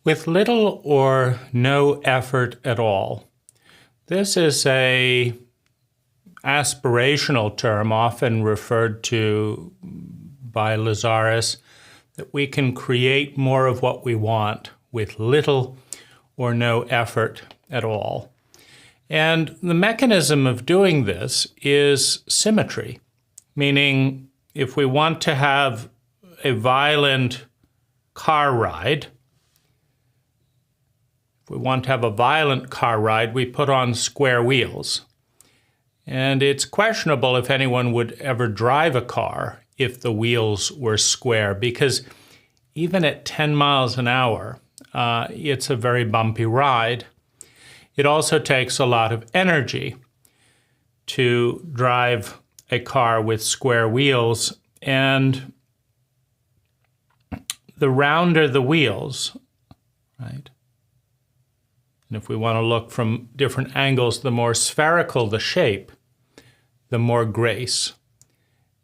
with little or no effort at all. This is a aspirational term often referred to by Lazaris, that we can create more of what we want with little or no effort at all. And the mechanism of doing this is symmetry, meaning if we want to have a violent car ride, we put on square wheels. And it's questionable if anyone would ever drive a car if the wheels were square, because even at 10 miles an hour, it's a very bumpy ride. It also takes a lot of energy to drive a car with square wheels, and the rounder the wheels, right? And if we want to look from different angles, the more spherical the shape, the more grace.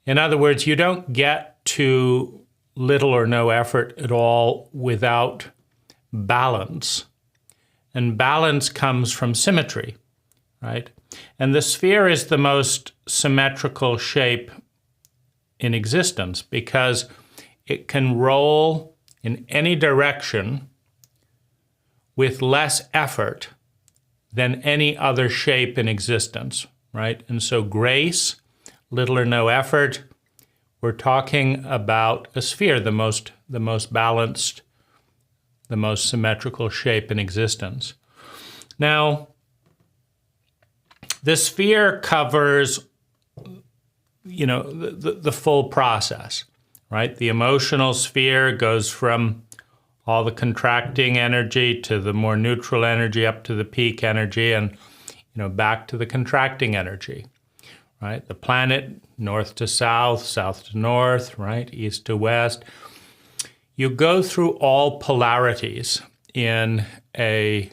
In other words, you don't get to little or no effort at all without balance. And balance comes from symmetry, right? And the sphere is the most symmetrical shape in existence because it can roll in any direction with less effort than any other shape in existence, right? And so grace, little or no effort, we're talking about a sphere, the most balanced, the most symmetrical shape in existence. Now, the sphere covers, the full process, right? The emotional sphere goes from all the contracting energy to the more neutral energy up to the peak energy and, back to the contracting energy, right? The planet, north to south, south to north, right? East to west. You go through all polarities in a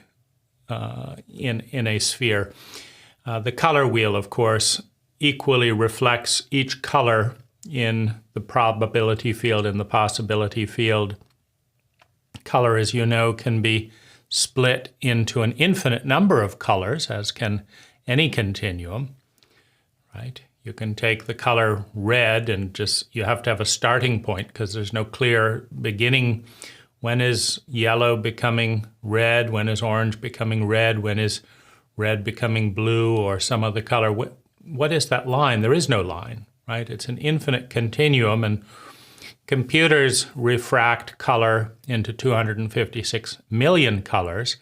sphere. The color wheel, of course, equally reflects each color in the probability field and the possibility field. Color, as you know, can be split into an infinite number of colors, as can any continuum, right? You can take the color red and you have to have a starting point because there's no clear beginning. When is yellow becoming red? When is orange becoming red? When is red becoming blue or some other color? What is that line? There is no line, right? It's an infinite continuum, and computers refract color into 256 million colors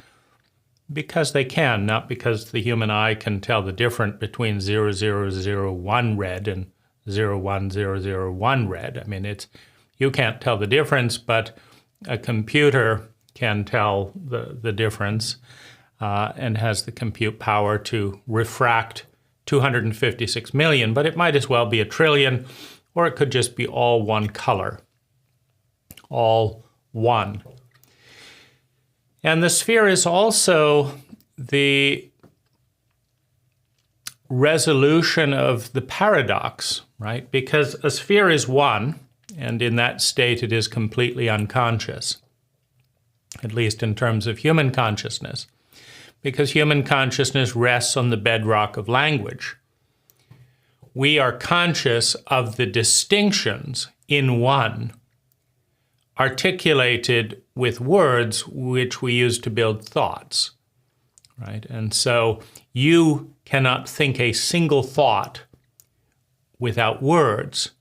because they can, not because the human eye can tell the difference between 0001 red and 01001 red. I mean, you can't tell the difference, but a computer can tell the difference and has the compute power to refract 256 million, but it might as well be a trillion, or it could just be all one color, all one. And the sphere is also the resolution of the paradox, right? Because a sphere is one, and in that state it is completely unconscious, at least in terms of human consciousness, because human consciousness rests on the bedrock of language. We are conscious of the distinctions in one, articulated with words which we use to build thoughts, right? And so you cannot think a single thought without words,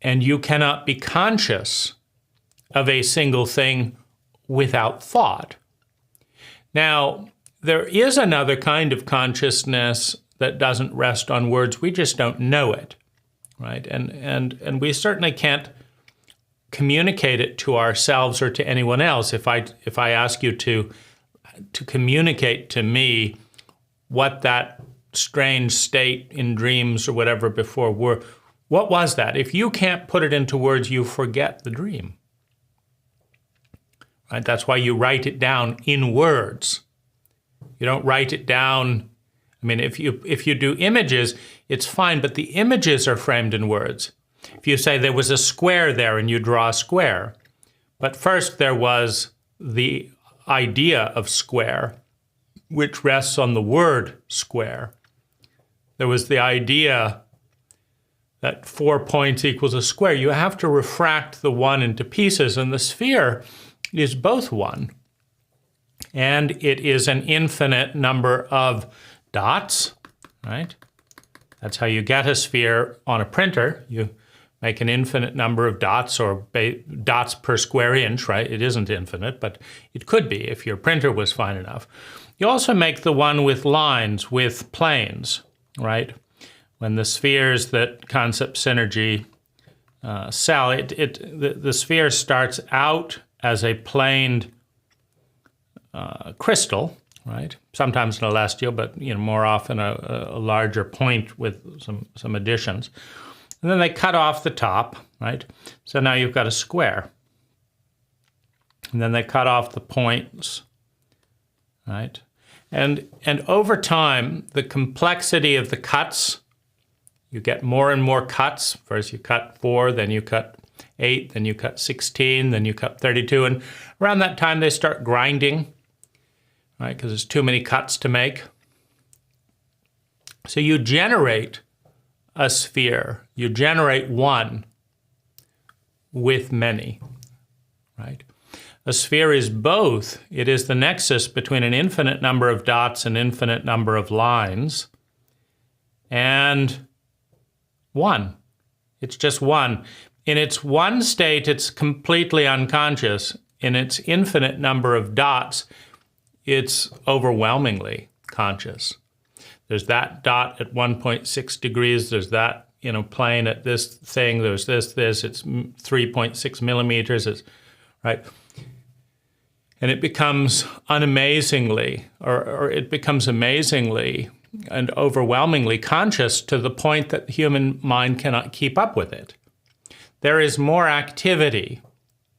and you cannot be conscious of a single thing without thought. Now, there is another kind of consciousness that doesn't rest on words. We just don't know it, right? And we certainly can't communicate it to ourselves or to anyone else. If I ask you to communicate to me what that strange state in dreams or whatever before were, what was that? If you can't put it into words, you forget the dream, right? That's why you write it down in words. You don't write it down. I mean, if you do images, it's fine, but the images are framed in words. If you say there was a square there and you draw a square, but first there was the idea of square, which rests on the word square. There was the idea that 4 points equals a square. You have to refract the one into pieces, and the sphere is both one. And it is an infinite number of dots, right? That's how you get a sphere on a printer. You make an infinite number of dots, or dots per square inch, right? It isn't infinite, but it could be if your printer was fine enough. You also make the one with lines, with planes, right? When the spheres that concept synergy sell, the sphere starts out as a planed crystal, right? Sometimes an celestial, but more often a larger point with some additions. And then they cut off the top, right? So now you've got a square. And then they cut off the points, right? And over time, the complexity of the cuts, you get more and more cuts. First you cut 4, then you cut 8, then you cut 16, then you cut 32. And around that time, they start grinding, right? Because there's too many cuts to make. So you generate a sphere. You generate one with many, right? A sphere is both. It is the nexus between an infinite number of dots and infinite number of lines, and one. It's just one. In its one state, it's completely unconscious. In its infinite number of dots, it's overwhelmingly conscious. There's that dot at 1.6 degrees. There's that, plane at this thing. There's this. It's 3.6 millimeters. It's right. And it becomes unamazingly, or it becomes amazingly and overwhelmingly conscious to the point that the human mind cannot keep up with it. There is more activity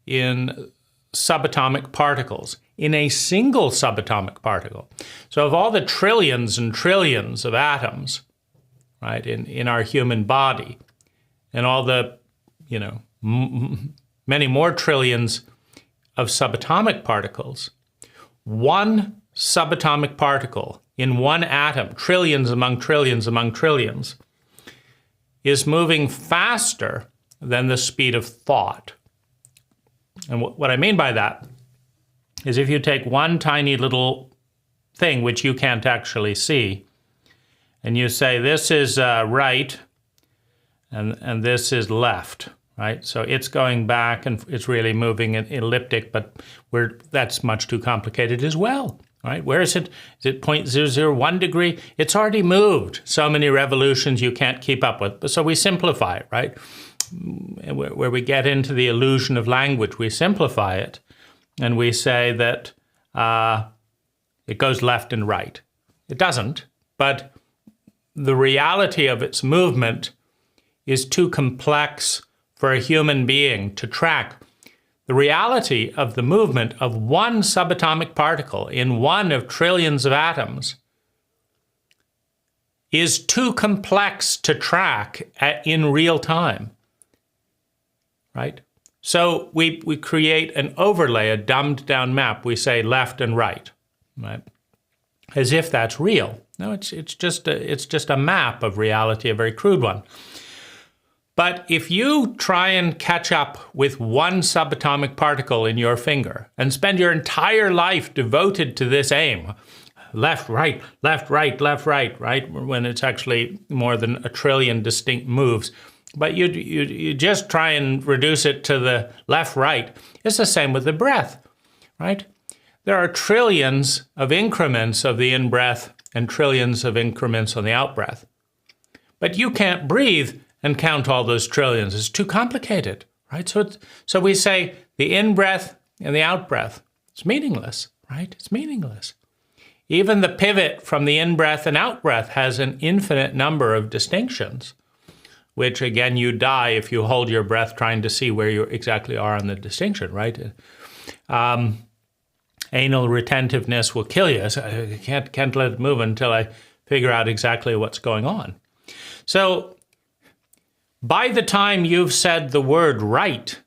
in subatomic particles, in a single subatomic particle. So of all the trillions and trillions of atoms, right, in our human body, and all the, many more trillions of subatomic particles, one subatomic particle in one atom, trillions among trillions among trillions, is moving faster than the speed of thought. And what I mean by that is if you take one tiny little thing which you can't actually see, and you say this is right and this is left, right? So it's going back and it's really moving in elliptic, but that's much too complicated as well, right? Where is it? Is it 0.001 degree? It's already moved so many revolutions you can't keep up with. So we simplify it, right? Where we get into the illusion of language, we simplify it, and we say that it goes left and right. It doesn't, but the reality of its movement is too complex for a human being to track. The reality of the movement of one subatomic particle in one of trillions of atoms is too complex to track in real time, right? So we create an overlay, a dumbed down map. We say left and right, as if that's real. No, it's just a map of reality, a very crude one. But if you try and catch up with one subatomic particle in your finger and spend your entire life devoted to this aim, left, right, left, right, left, right, right, when it's actually more than a trillion distinct moves, but you just try and reduce it to the left, right, it's the same with the breath, right? There are trillions of increments of the in-breath and trillions of increments on the out-breath. But you can't breathe and count all those trillions. It's too complicated, right? So we say the in-breath and the out-breath, it's meaningless, right? It's meaningless. Even the pivot from the in-breath and out-breath has an infinite number of distinctions, which again, you die if you hold your breath trying to see where you exactly are on the distinction, right? Anal retentiveness will kill you. So I can't let it move until I figure out exactly what's going on. So by the time you've said the word right,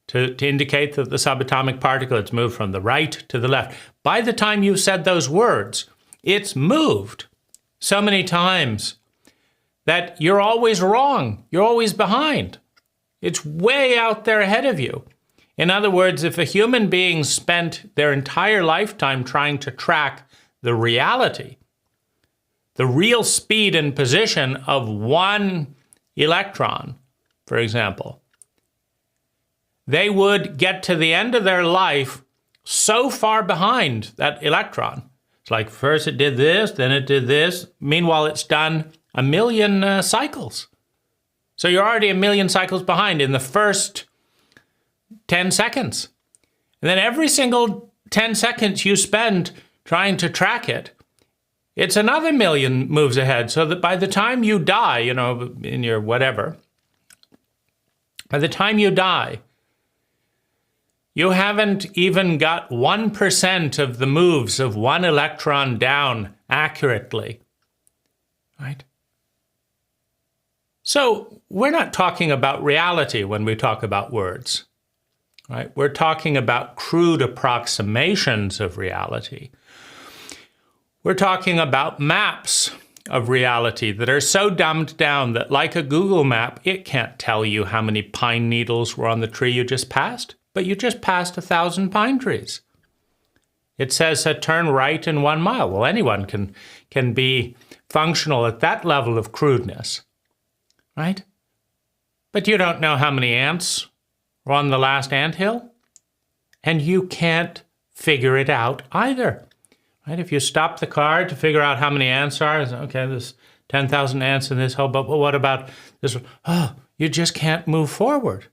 to indicate that the subatomic particle has moved from the right to the left. By the time you said those words, it's moved so many times that you're always wrong. You're always behind. It's way out there ahead of you. In other words, if a human being spent their entire lifetime trying to track the reality, the real speed and position of one electron, for example, they would get to the end of their life so far behind that electron. It's like first it did this, then it did this. Meanwhile, it's done 1 million cycles. So you're already 1 million cycles behind in the first 10 seconds. And then every single 10 seconds you spend trying to track it, it's another 1 million moves ahead. So that by the time you die, in your whatever, by the time you die, you haven't even got 1% of the moves of one electron down accurately, right? So we're not talking about reality when we talk about words, right? We're talking about crude approximations of reality. We're talking about maps of reality that are so dumbed down that, like a Google map, it can't tell you how many pine needles were on the tree you just passed, but you just passed 1,000 pine trees. It says turn right in 1 mile. Well, anyone can be functional at that level of crudeness, right? But you don't know how many ants were on the last anthill, and you can't figure it out either. Right? If you stop the car to figure out how many ants are, okay, there's 10,000 ants in this hole, but what about this one? Oh, you just can't move forward.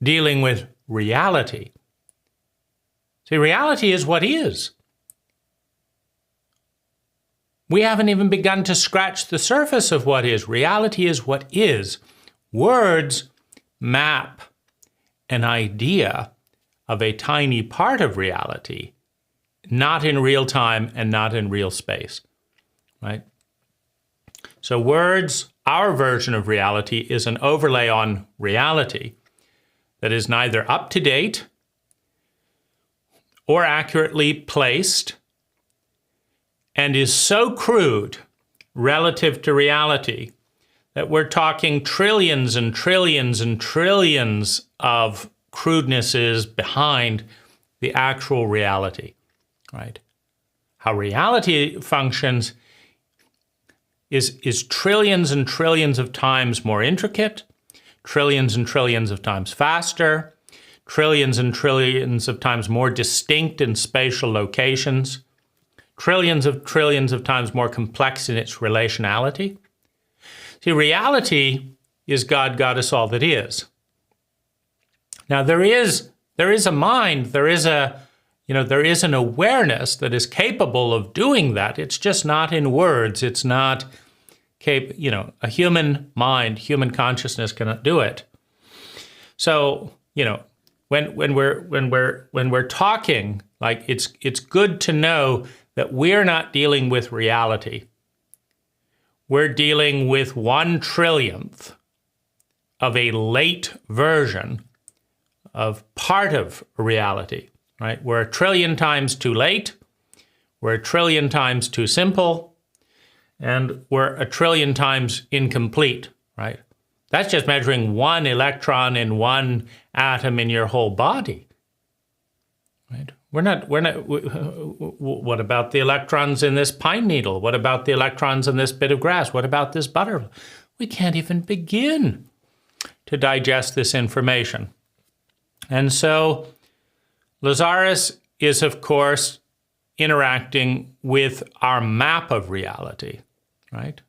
Dealing with reality. See, reality is what is. We haven't even begun to scratch the surface of what is. Reality is what is. Words map an idea of a tiny part of reality, not in real time and not in real space, right? So words, our version of reality, is an overlay on reality that is neither up to date or accurately placed and is so crude relative to reality that we're talking trillions and trillions and trillions of crudenesses behind the actual reality, right? How reality functions is trillions and trillions of times more intricate, trillions and trillions of times faster, trillions and trillions of times more distinct in spatial locations, trillions of times more complex in its relationality. See, reality is God, Goddess, all that is. Now there is a mind, there is an awareness that is capable of doing that. It's just not in words. It's not a human mind, human consciousness cannot do it. So, when we're talking, like it's good to know that we're not dealing with reality. We're dealing with 1/trillionth of a late version of part of reality, right? We're 1 trillion times too late, we're 1 trillion times too simple, and we're 1 trillion times incomplete, right? That's just measuring 1 electron in 1 atom in your whole body, right? What about the electrons in this pine needle? What about the electrons in this bit of grass? What about this butterfly? We can't even begin to digest this information. And so Lazaris is, of course, interacting with our map of reality, right?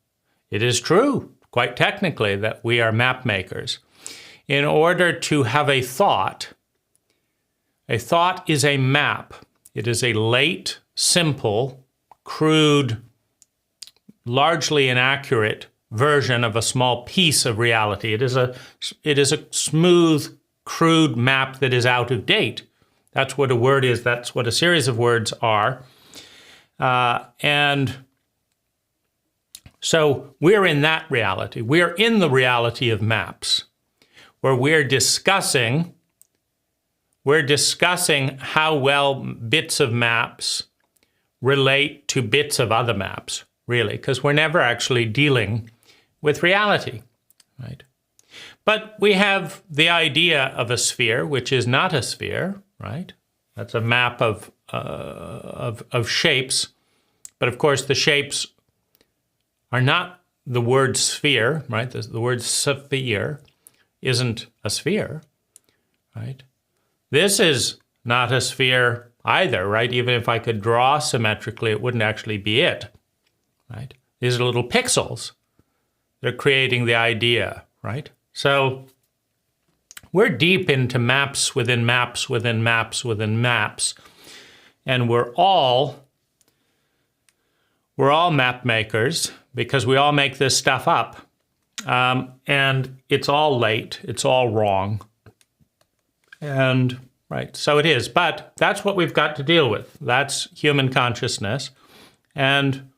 It is true, quite technically, that we are map makers. In order to have a thought is a map. It is a late, simple, crude, largely inaccurate version of a small piece of reality. It is a smooth, crude map that is out of date. That's what a word is. That's what a series of words are. And so we're in that reality. We're in the reality of maps, where we're discussing we're discussing how well bits of maps relate to bits of other maps, really, because we're never actually dealing with reality, right? But we have the idea of a sphere, which is not a sphere, right? That's a map of shapes. But of course, the shapes are not the word sphere, right? The word sphere isn't a sphere, right? This is not a sphere either, right? Even if I could draw symmetrically, it wouldn't actually be it, right? These are little pixels. They're creating the idea, right? So we're deep into maps within maps within maps within maps, and we're all map makers because we all make this stuff up, and it's all late, it's all wrong, and right, so it is. But that's what we've got to deal with. That's human consciousness, and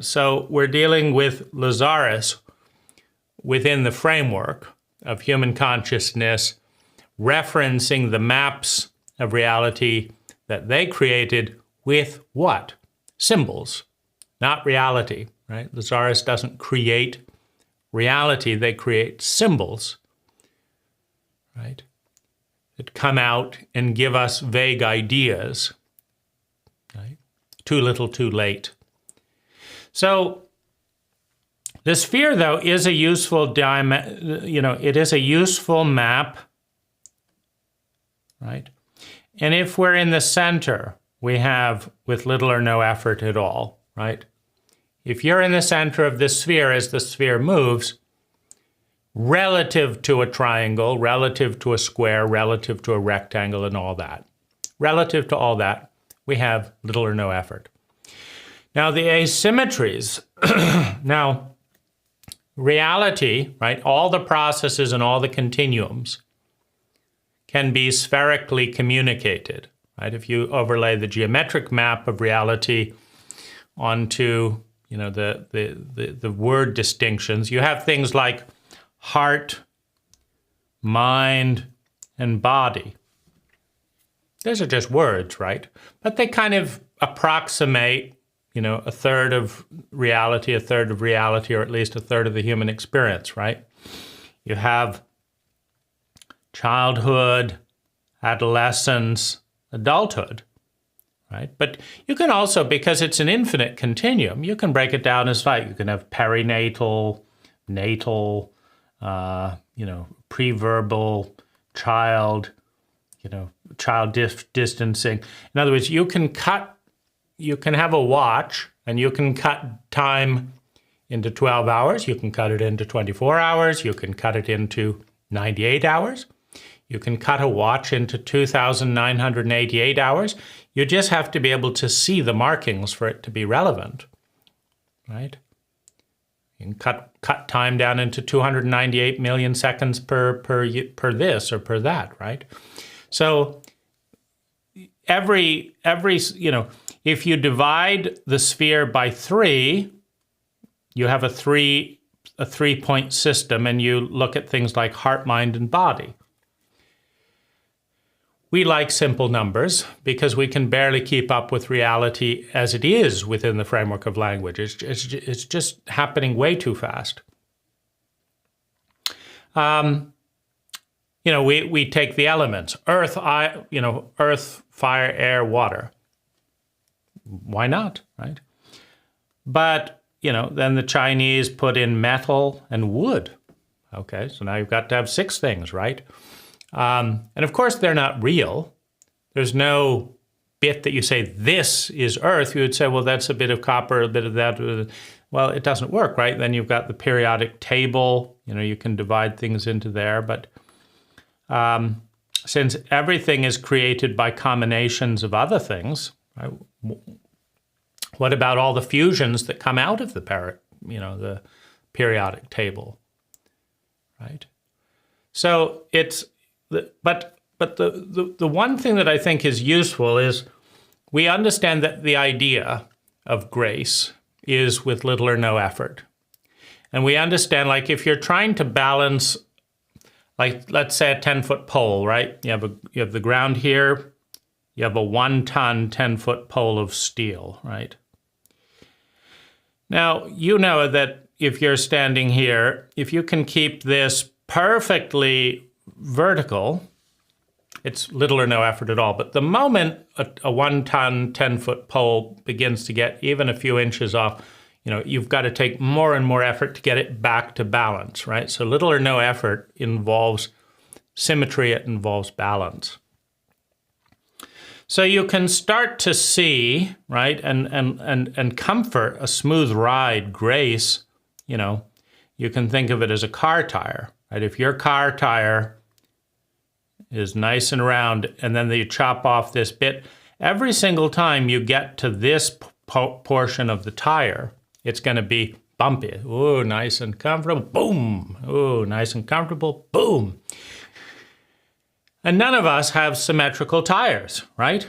so we're dealing with Lazaris within the framework of human consciousness, referencing the maps of reality that they created with what? Symbols, not reality, right? Lazaris doesn't create reality, they create symbols, right? That come out and give us vague ideas, right? Too little, too late. So the sphere, though, is a useful it is a useful map, right? And if we're in the center, we have with little or no effort at all, right? If you're in the center of the sphere as the sphere moves, relative to a triangle, relative to a square, relative to a rectangle and all that, relative to all that, we have little or no effort. Now the asymmetries, now reality, right, all the processes and all the continuums can be spherically communicated, right? If you overlay the geometric map of reality onto, the word distinctions, you have things like heart, mind, and body. Those are just words, right? But they kind of approximate, a third of reality, or at least a third of the human experience, right? You have childhood, adolescence, adulthood, right? But you can also, because it's an infinite continuum, you can break it down as like, you can have perinatal, natal, preverbal, child, child distancing. In other words, you can have a watch and you can cut time into 12 hours. You can cut it into 24 hours. You can cut it into 98 hours. You can cut a watch into 2,988 hours. You just have to be able to see the markings for it to be relevant, right? You can cut time down into 298 million seconds per this or per that, right? So every if you divide the sphere by 3, you have a 3-point system, and you look at things like heart, mind, and body. We like simple numbers because we can barely keep up with reality as it is within the framework of language. It's just happening way too fast. We take the elements: earth, fire, air, water. Why not, right? But, then the Chinese put in metal and wood. Okay, so now you've got to have 6 things, right? And of course, they're not real. There's no bit that you say, this is earth. You would say, well, that's a bit of copper, a bit of that. Well, it doesn't work, right? Then you've got the periodic table. You can divide things into there. But since everything is created by combinations of other things, right? What about all the fusions that come out of the periodic table, right? So but the one thing that I think is useful is we understand that the idea of grace is with little or no effort. And we understand, like, if you're trying to balance like let's say a 10-foot pole, right? You have the ground here. You have a 1-ton, 10-foot pole of steel, right? Now, you know that if you're standing here, if you can keep this perfectly vertical, it's little or no effort at all. But the moment a 1-ton, 10-foot pole begins to get even a few inches off, you've got to take more and more effort to get it back to balance, right? So little or no effort involves symmetry, it involves balance. So you can start to see, right, and comfort a smooth ride, grace, you can think of it as a car tire, right? If your car tire is nice and round and then you chop off this bit, every single time you get to this portion of the tire, it's going to be bumpy. Ooh, nice and comfortable, boom. Ooh, nice and comfortable, boom. And none of us have symmetrical tires, right?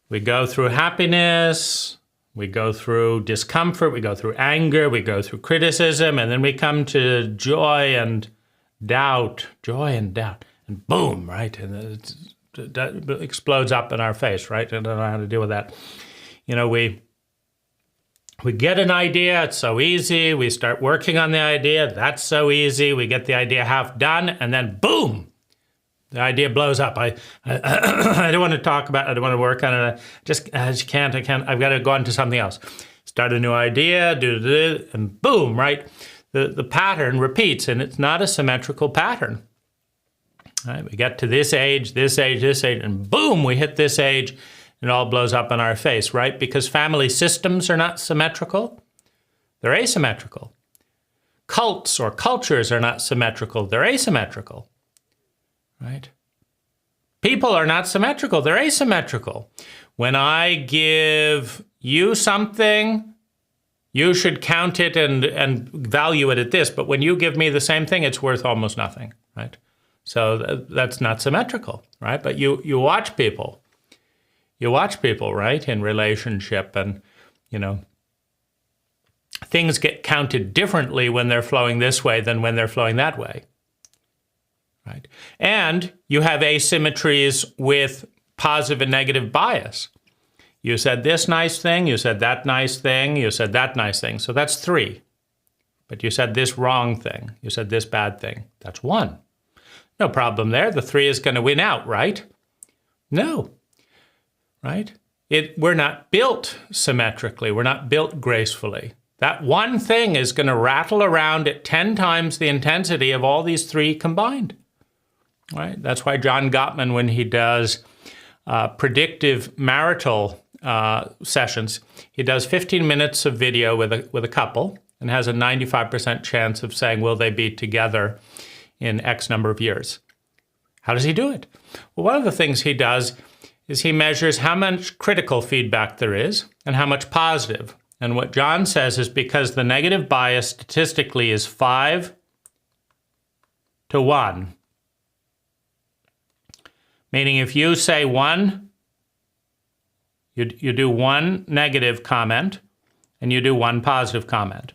We go through happiness, we go through discomfort, we go through anger, we go through criticism, and then we come to joy and doubt, and boom, right? And it explodes up in our face, right? I don't know how to deal with that. We get an idea, it's so easy. We start working on the idea, that's so easy. We get the idea half done, and then boom, the idea blows up. I don't want to talk about it. I don't want to work on it. I just can't. I've got to go on to something else. Start a new idea, and boom, right? The pattern repeats, and it's not a symmetrical pattern. Right? We get to this age, and boom, we hit this age, and it all blows up in our face, right? Because family systems are not symmetrical. They're asymmetrical. Cults or cultures are not symmetrical. They're asymmetrical. Right? People are not symmetrical, they're asymmetrical. When I give you something, you should count it and value it at this, but when you give me the same thing, it's worth almost nothing, right? So that's not symmetrical, right? But you watch people. You watch people, right, in relationship, and, things get counted differently when they're flowing this way than when they're flowing that way. Right. And you have asymmetries with positive and negative bias. You said this nice thing, you said that nice thing, you said that nice thing. So that's 3. But you said this wrong thing, you said this bad thing. That's 1. No problem there. The 3 is going to win out, right? No. Right? We're not built symmetrically. We're not built gracefully. That one thing is going to rattle around at 10 times the intensity of all these 3 combined. Right? That's why John Gottman, when he does predictive marital sessions, he does 15 minutes of video with a couple and has a 95% chance of saying, will they be together in X number of years? How does he do it? Well, one of the things he does is he measures how much critical feedback there is and how much positive. And what John says is because the negative bias statistically is 5 to 1. Meaning if you say 1, you do 1 negative comment and you do 1 positive comment.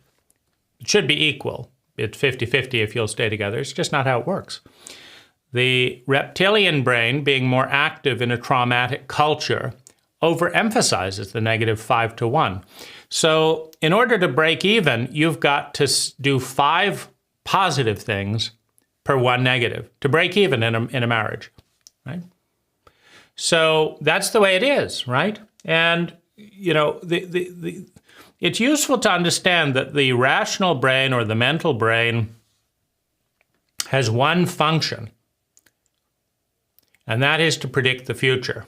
It should be equal. It's 50-50 if you'll stay together. It's just not how it works. The reptilian brain, being more active in a traumatic culture, overemphasizes the negative 5 to 1. So in order to break even, you've got to do 5 positive things per 1 negative to break even in a marriage. Right? So that's the way it is, right? And, it's useful to understand that the rational brain or the mental brain has one function, and that is to predict the future.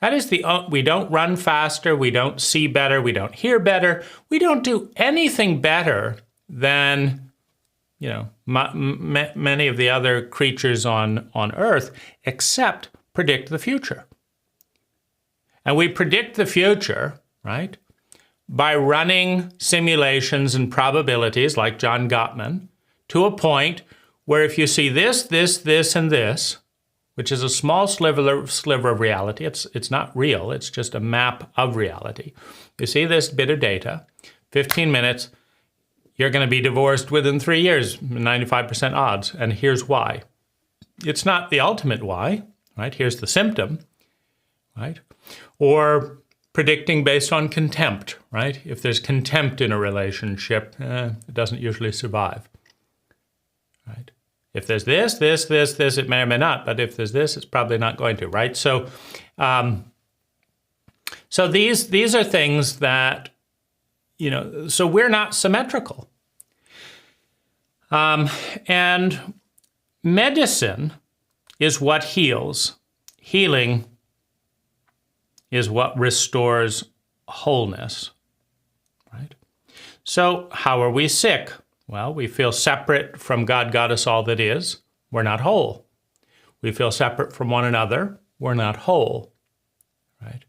That is we don't run faster, we don't see better, we don't hear better, we don't do anything better than many of the other creatures on Earth, except predict the future. And we predict the future, right, by running simulations and probabilities, like John Gottman, to a point where if you see this, this, this, and this, which is a small sliver of reality, it's not real, it's just a map of reality. You see this bit of data, 15 minutes, you're going to be divorced within 3 years, 95% odds. And here's why. It's not the ultimate why, right? Here's the symptom, right? Or predicting based on contempt, right? If there's contempt in a relationship, it doesn't usually survive, right? If there's this, it may or may not, but if there's this, it's probably not going to, right? So, so these are things that, you know, so we're not symmetrical. And medicine is what heals. Healing is what restores wholeness, right? So how are we sick? Well, we feel separate from God, Goddess, all that is. We're not whole. We feel separate from one another. We're not whole, right?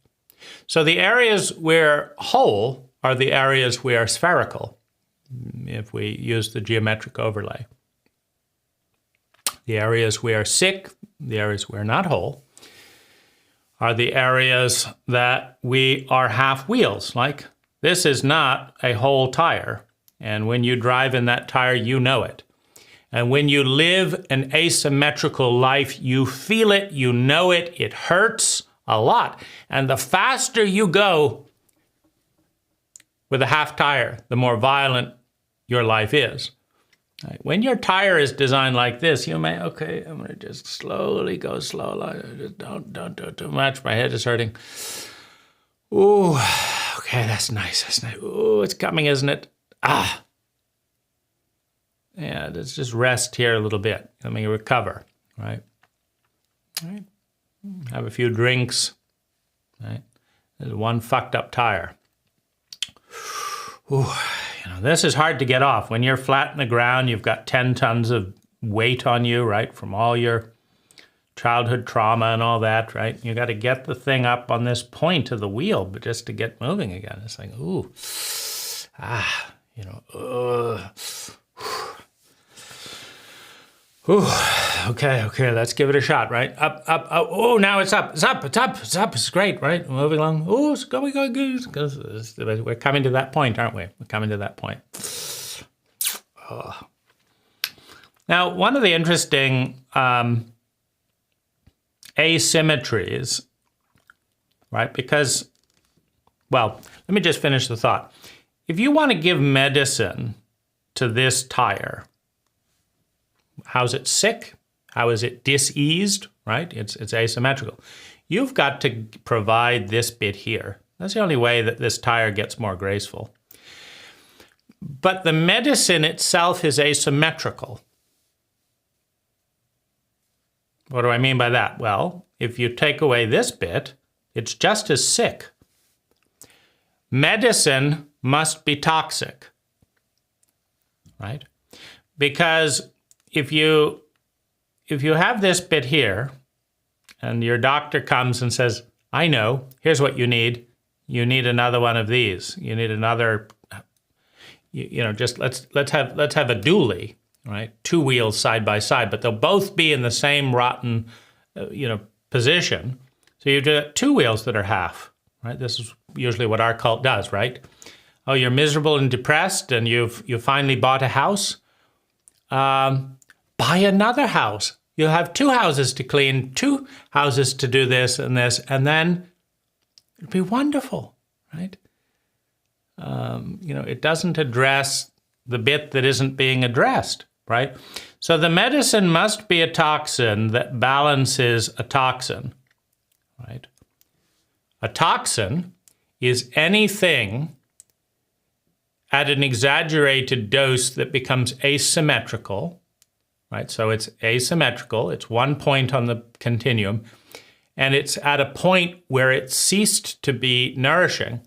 So the areas we're whole are the areas we are spherical, if we use the geometric overlay. The areas we are sick, the areas we're not whole, are the areas that we are half wheels. Like, this is not a whole tire. And when you drive in that tire, you know it. And when you live an asymmetrical life, you feel it, you know it, it hurts a lot. And the faster you go with a half tire, the more violent your life is. Right? When your tire is designed like this, you may, okay, I'm gonna just slowly go slow. Just don't do too much, my head is hurting. Ooh, okay, that's nice, that's nice. Ooh, it's coming, isn't it? Ah. Yeah, let's just rest here a little bit. Let me recover, right? All right. Have a few drinks, right? There's one fucked up tire. Ooh, you know, this is hard to get off. When you're flat in the ground, you've got 10 tons of weight on you, right? From all your childhood trauma and all that, right? You got to get the thing up on this point of the wheel, but just to get moving again. It's like, ooh, you know, okay, let's give it a shot, right? Up, oh, now it's up, it's great, right? Moving along, oh, it's going good. We're coming to that point, aren't we? We're coming to that point. Oh. Now, one of the interesting asymmetries, right? Because, well, let me just finish the thought. If you want to give medicine to this tire, how's it sick? How is it diseased, right? It's asymmetrical. You've got to provide this bit here. That's the only way that this tire gets more graceful. But the medicine itself is asymmetrical. What do I mean by that? Well, if you take away this bit, it's just as sick. Medicine must be toxic, right? Because if you have this bit here and your doctor comes and says, I know, here's what you need. You need another one of these. You need another, you know, just let's have a dually, right? 2 wheels side by side, but they'll both be in the same rotten, position. So you've got 2 wheels that are half, right? This is usually what our cult does, right? Oh, you're miserable and depressed and you finally bought a house. Buy another house. You'll have 2 houses to clean, 2 houses to do this, and then it'll be wonderful, right? It doesn't address the bit that isn't being addressed, right? So the medicine must be a toxin that balances a toxin, right? A toxin is anything at an exaggerated dose that becomes asymmetrical, right? So it's asymmetrical, it's 1 point on the continuum, and it's at a point where it ceased to be nourishing.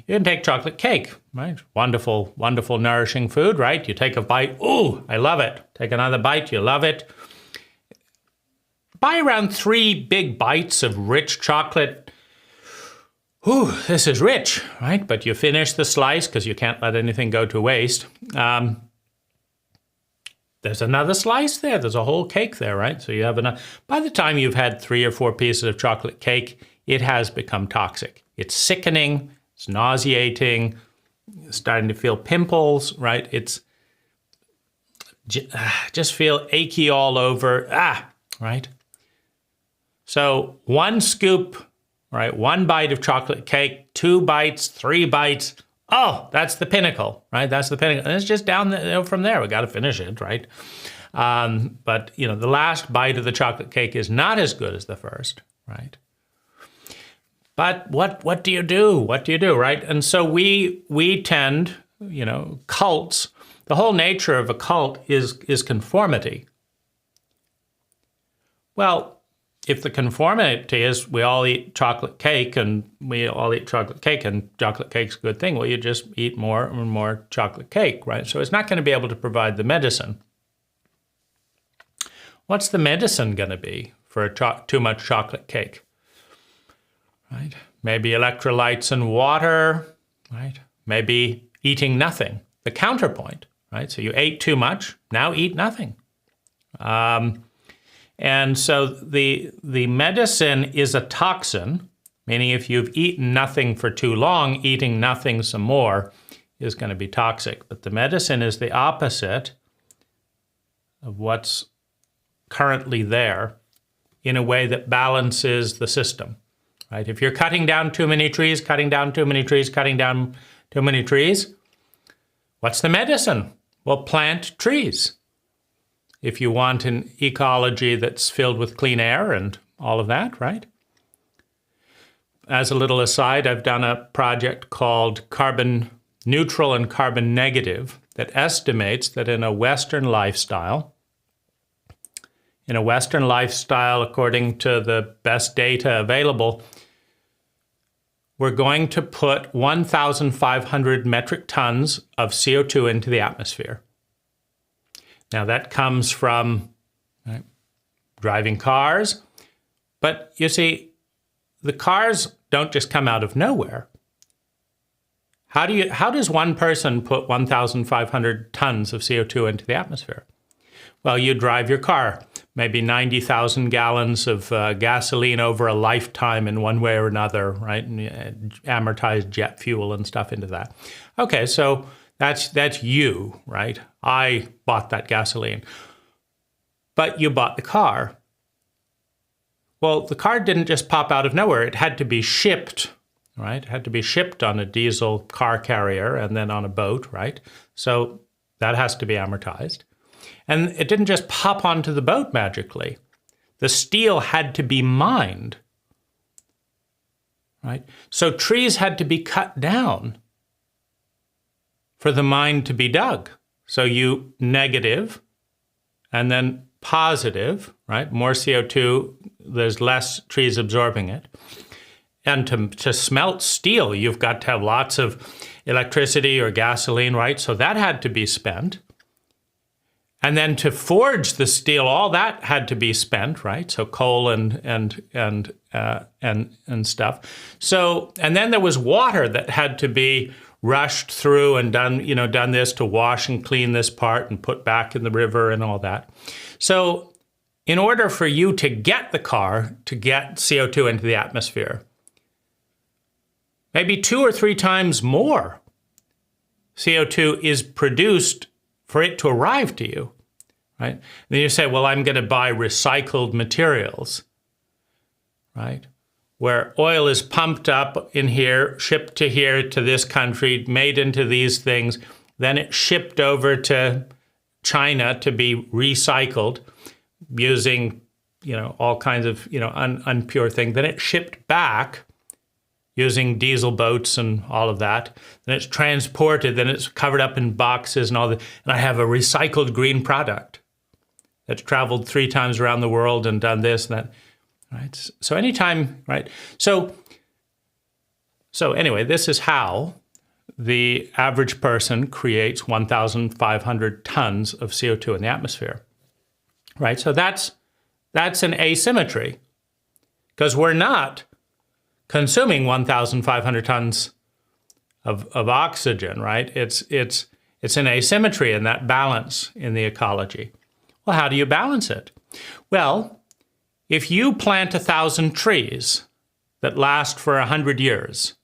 You can take chocolate cake, right? Wonderful, wonderful, nourishing food, right? You take a bite, ooh, I love it. Take another bite, you love it. Buy around 3 big bites of rich chocolate. Ooh, this is rich, right? But you finish the slice because you can't let anything go to waste. There's another slice there. There's a whole cake there, right? So you have enough. By the time you've had 3 or 4 pieces of chocolate cake, it has become toxic. It's sickening. It's nauseating. You're starting to feel pimples, right? It's just feel achy all over, right? So 1 scoop, right, 1 bite of chocolate cake, 2 bites, 3 bites, oh, that's the pinnacle, right? That's the pinnacle. And it's just down from there. We got to finish it, right? But, the last bite of the chocolate cake is not as good as the first, right? But what do you do? What do you do, right? And so we tend, cults, the whole nature of a cult is conformity. Well, if the conformity is we all eat chocolate cake and chocolate cake's a good thing, well, you just eat more and more chocolate cake, right? So it's not going to be able to provide the medicine. What's the medicine going to be for too much chocolate cake? Right? Maybe electrolytes and water, right? Maybe eating nothing. The counterpoint, right? So you ate too much, now eat nothing. And so the medicine is a toxin, meaning if you've eaten nothing for too long, eating nothing some more is going to be toxic. But the medicine is the opposite of what's currently there in a way that balances the system. Right? If you're cutting down too many trees, what's the medicine? Well, plant trees. If you want an ecology that's filled with clean air and all of that, right? As a little aside, I've done a project called Carbon Neutral and Carbon Negative that estimates that in a Western lifestyle, according to the best data available, we're going to put 1,500 metric tons of CO2 into the atmosphere. Now that comes from driving cars, but you see, the cars don't just come out of nowhere. How does one person put 1,500 tons of CO2 into the atmosphere? Well, you drive your car, maybe 90,000 gallons of gasoline over a lifetime in one way or another, right? And amortized jet fuel and stuff into that. Okay, so that's you, right? I bought that gasoline. But you bought the car. Well, the car didn't just pop out of nowhere. It had to be shipped, right? It had to be shipped on a diesel car carrier and then on a boat, right? So that has to be amortized. And it didn't just pop onto the boat magically. The steel had to be mined, right? So trees had to be cut down for the mine to be dug. So you negative and then positive, right? More CO2, there's less trees absorbing it. And to smelt steel, you've got to have lots of electricity or gasoline, right? So that had to be spent. And then to forge the steel, all that had to be spent, right? So coal and stuff. So, and then there was water that had to be rushed through and done this to wash and clean this part and put back in the river and all that. So in order for you to get the car, to get CO2 into the atmosphere, maybe 2 or 3 times more CO2 is produced for it to arrive to you, right? And then you say, well, I'm going to buy recycled materials, right? Where oil is pumped up in here, shipped to here, to this country, made into these things, then it's shipped over to China to be recycled using, all kinds of, unpure things. Then it's shipped back using diesel boats and all of that. Then it's transported, then it's covered up in boxes and all that. And I have a recycled green product that's traveled 3 times around the world and done this and that. Right. So anytime, right? So anyway, this is how the average person creates 1,500 tons of CO2 in the atmosphere. Right? So that's an asymmetry, because we're not consuming 1,500 tons of oxygen, right? It's an asymmetry in that balance in the ecology. Well, how do you balance it? Well, if you plant 1,000 trees that last for 100 years,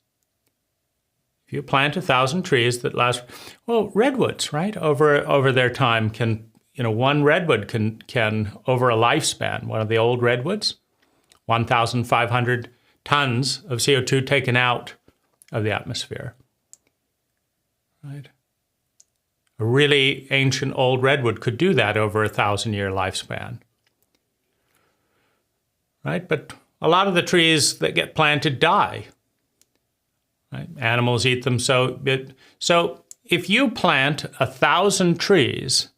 if you plant 1,000 trees that last, well, redwoods, right, over their time can, one redwood can over a lifespan, one of the old redwoods, 1,500 tons of CO2 taken out of the atmosphere. Right? A really ancient old redwood could do that over a 1,000-year lifespan. Right? But a lot of the trees that get planted die. Right? Animals eat them. So if you plant 1,000 trees,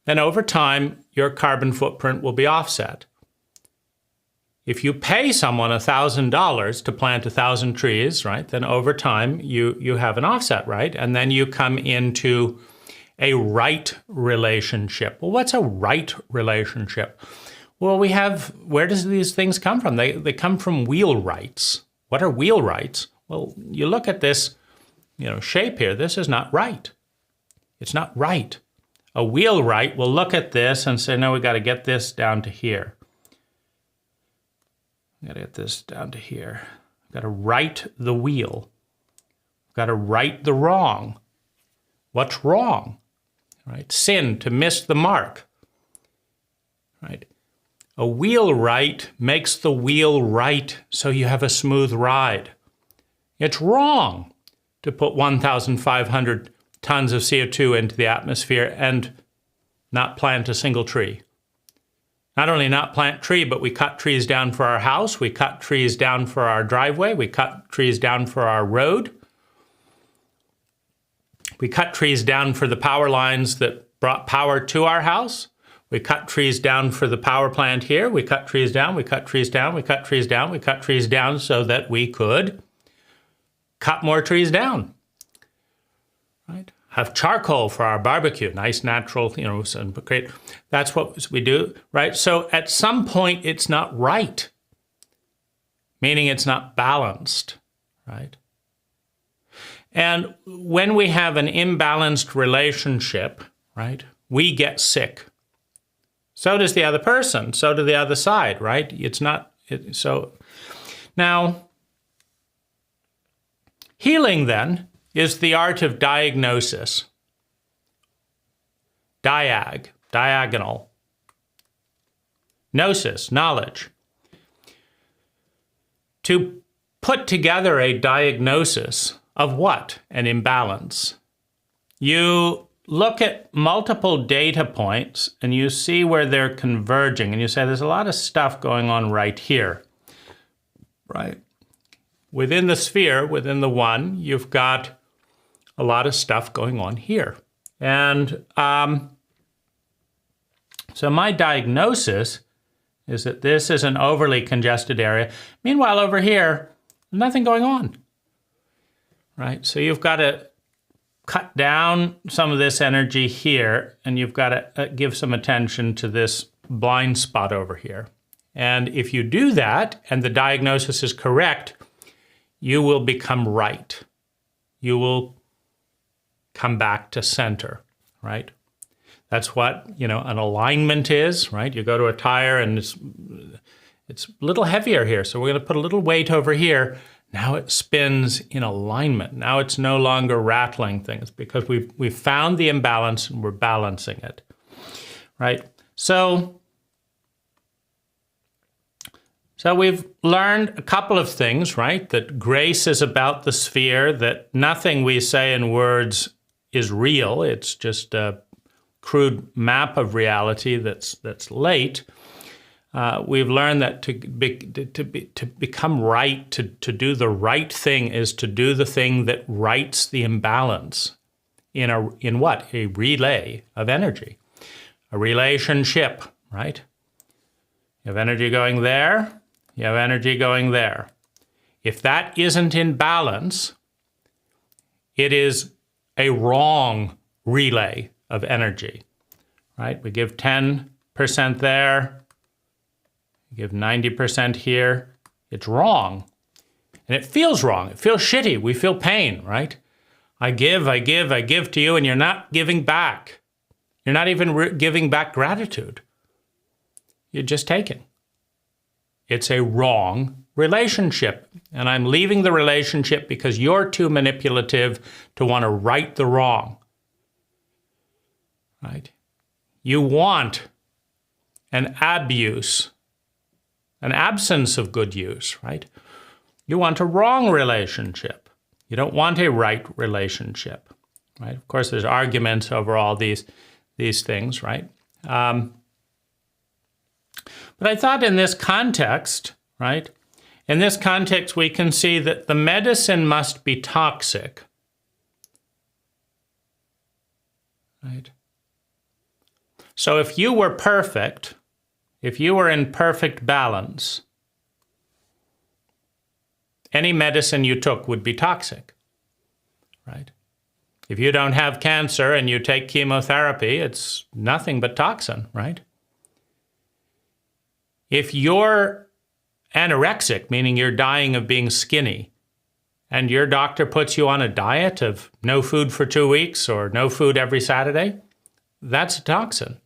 then over time, your carbon footprint will be offset. If you pay someone $1,000 to plant 1,000 trees, right, then over time you have an offset, right? And then you come into a right relationship. Well, what's a right relationship? Well, where does these things come from? They come from wheelwrights. What are wheelwrights? Well, you look at this, shape here. This is not right. It's not right. A wheelwright will look at this and say, no, we got to get this down to here. Got to get this down to here. Got to right the wheel. Got to right the wrong. What's wrong? Right? Sin, to miss the mark. Right? A wheelwright makes the wheel right so you have a smooth ride. It's wrong to put 1,500 tons of CO2 into the atmosphere and not plant a single tree. Not only not plant tree, but we cut trees down for our house, we cut trees down for our driveway, we cut trees down for our road. We cut trees down for the power lines that brought power to our house. We cut trees down for the power plant here. We cut trees down, we cut trees down, we cut trees down, we cut trees down so that we could cut more trees down. Right? Have charcoal for our barbecue, nice natural, great. That's what we do, right? So at some point, it's not right, meaning it's not balanced, right? And when we have an imbalanced relationship, right, we get sick. So does the other person, so do the other side, right? Now, healing then is the art of diagnosis. Diagonal. Gnosis, knowledge. To put together a diagnosis of what? An imbalance. You look at multiple data points and you see where they're converging and you say there's a lot of stuff going on right here, right? Within the sphere, within the one, you've got a lot of stuff going on here. And so my diagnosis is that this is an overly congested area. Meanwhile, over here, nothing going on, right? So you've got to cut down some of this energy here, and you've got to give some attention to this blind spot over here. And if you do that, and the diagnosis is correct, you will become right. You will come back to center, right? That's what, an alignment is, right? You go to a tire and it's a little heavier here, so we're going to put a little weight over here. Now it spins in alignment. Now it's no longer rattling things because we've found the imbalance and we're balancing it, right? So we've learned a couple of things, right? That grace is about the sphere, that nothing we say in words is real. It's just a crude map of reality that's late. We've learned that to become right, to do the right thing is to do the thing that rights the imbalance in what? A relay of energy, a relationship, right? You have energy going there, you have energy going there. If that isn't in balance, it is a wrong relay of energy, right? We give 10% there, we give 90% here. It's wrong. And it feels wrong. It feels shitty. We feel pain, right? I give to you, and you're not giving back. You're not even giving back gratitude. You're just taking. It's a wrong relationship. And I'm leaving the relationship because you're too manipulative to want to right the wrong. Right? You want an abuse, an absence of good use, right? You want a wrong relationship. You don't want a right relationship, right? Of course, there's arguments over all these things, right? But I thought in this context, right? In this context, we can see that the medicine must be toxic, right? So if you were perfect, if you were in perfect balance, any medicine you took would be toxic, right? If you don't have cancer and you take chemotherapy, it's nothing but toxin, right? If you're anorexic, meaning you're dying of being skinny, and your doctor puts you on a diet of no food for 2 weeks or no food every Saturday, that's a toxin.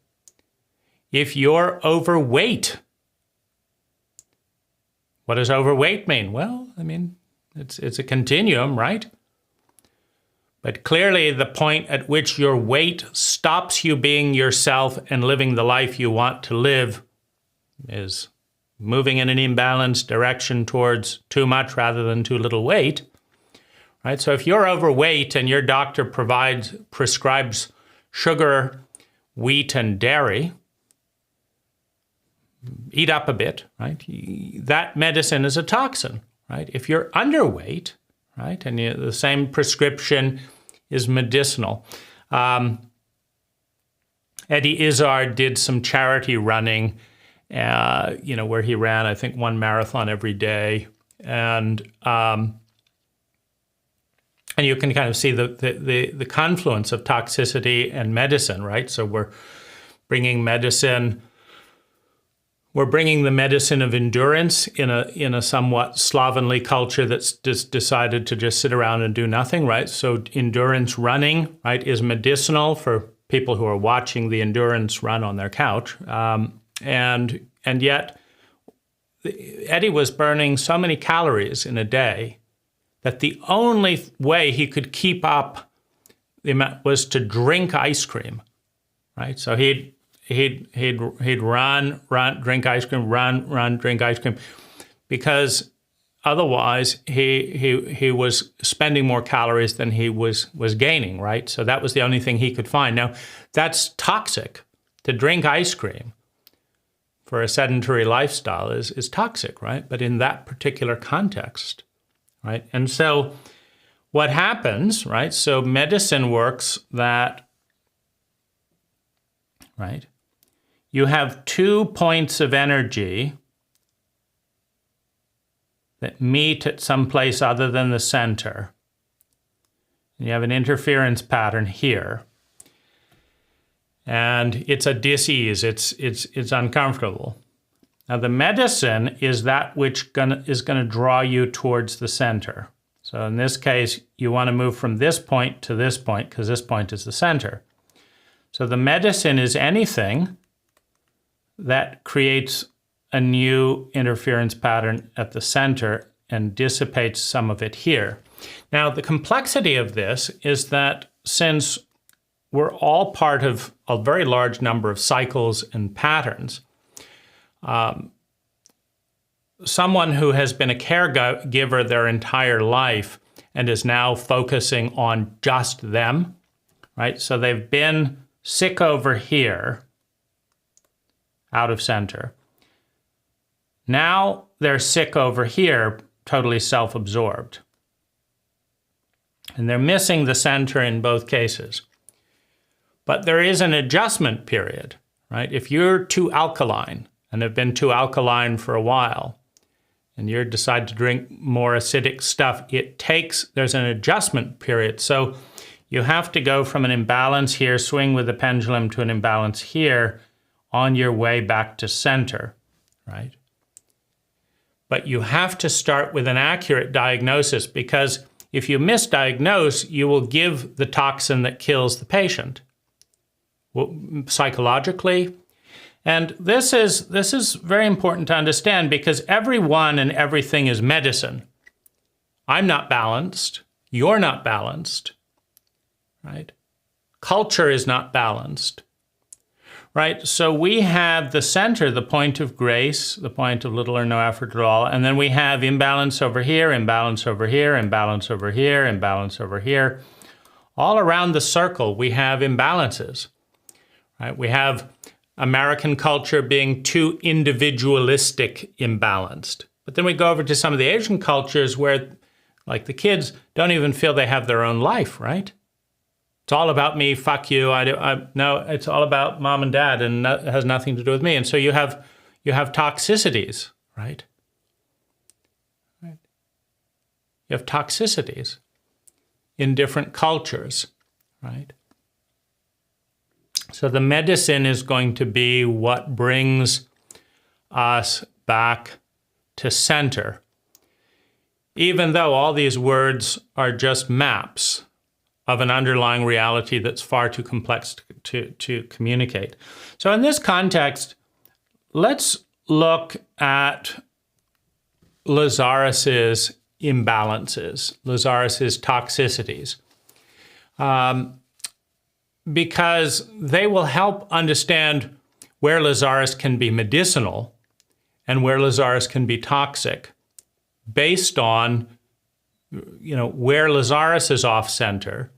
If you're overweight, what does overweight mean? Well, I mean, it's a continuum, right? But clearly the point at which your weight stops you being yourself and living the life you want to live is moving in an imbalanced direction towards too much rather than too little weight, right? So if you're overweight and your doctor prescribes sugar, wheat, and dairy, eat up a bit, right? That medicine is a toxin, right? If you're underweight, right, and the same prescription is medicinal. Eddie Izzard did some charity running, where he ran, I think, 1 marathon every day, and you can kind of see the confluence of toxicity and medicine, right? So we're bringing medicine. We're bringing the medicine of endurance in a somewhat slovenly culture that's just decided to just sit around and do nothing, right? So endurance running, right, is medicinal for people who are watching the endurance run on their couch. And yet, Eddie was burning so many calories in a day that the only way he could keep up the amount was to drink ice cream, right? So he'd run, drink ice cream, run, drink ice cream, because otherwise he was spending more calories than he was gaining, right? So that was the only thing he could find. Now, that's toxic. To drink ice cream for a sedentary lifestyle is toxic, right? But in that particular context, right? And so what happens, right? So medicine works that, right? You have 2 points of energy that meet at some place other than the center. And you have an interference pattern here. And it's a dis-ease, it's uncomfortable. Now the medicine is that which is gonna draw you towards the center. So in this case, you wanna move from this point to this point, because this point is the center. So the medicine is anything that creates a new interference pattern at the center and dissipates some of it here. Now, the complexity of this is that since we're all part of a very large number of cycles and patterns, someone who has been a caregiver their entire life and is now focusing on just them, right? So they've been sick over here, out of center. Now they're sick over here, totally self-absorbed. And they're missing the center in both cases. But there is an adjustment period, right? If you're too alkaline and have been too alkaline for a while, and you decide to drink more acidic stuff, there's an adjustment period. So you have to go from an imbalance here, swing with the pendulum, to an imbalance here, on your way back to center, right? But you have to start with an accurate diagnosis, because if you misdiagnose, you will give the toxin that kills the patient, psychologically. And this is very important to understand, because everyone and everything is medicine. I'm not balanced. You're not balanced, right? Culture is not balanced. right? So we have the center, the point of grace, the point of little or no effort at all, and then we have imbalance over here, imbalance over here, imbalance over here, imbalance over here. All around the circle, we have imbalances, right? We have American culture being too individualistic, imbalanced. But then we go over to some of the Asian cultures where, like, the kids don't even feel they have their own life, right? It's all about me, fuck you. No, it's all about mom and dad, and it has nothing to do with me. And so you have toxicities, right? You have toxicities in different cultures, right? So the medicine is going to be what brings us back to center, even though all these words are just maps of an underlying reality that's far too complex to communicate. So in this context, let's look at Lazaris's imbalances, Lazaris's toxicities, because they will help understand where Lazaris can be medicinal and where Lazaris can be toxic based on, where Lazaris is off center.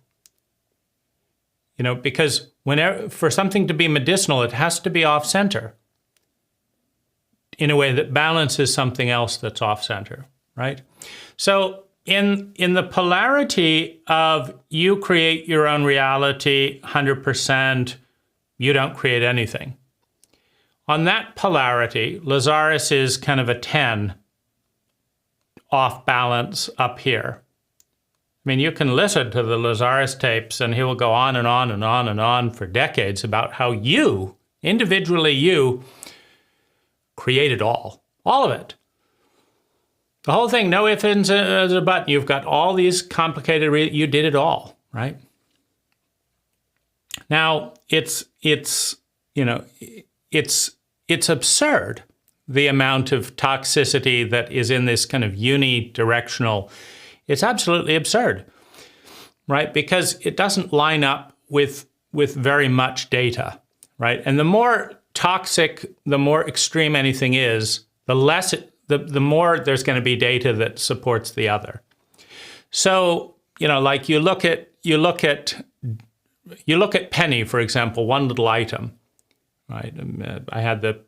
Because for something to be medicinal, it has to be off center in a way that balances something else that's off center, right? So in the polarity of you create your own reality 100%, you don't create anything. On that polarity, Lazaris is kind of a 10 off balance up here. I mean, you can listen to the Lazaris tapes and he will go on and on and on and on for decades about how you, individually you, created all of it. The whole thing, no ifs, ands, or buts. You've got all these complicated, you did it all, right? Now, it's absurd, the amount of toxicity that is in this kind of unidirectional. It's absolutely absurd, right? Because it doesn't line up with very much data, right? And the more toxic, the more extreme anything is, the less the more there's going to be data that supports the other. So, like you look at penny, for example, one little item, right? I had the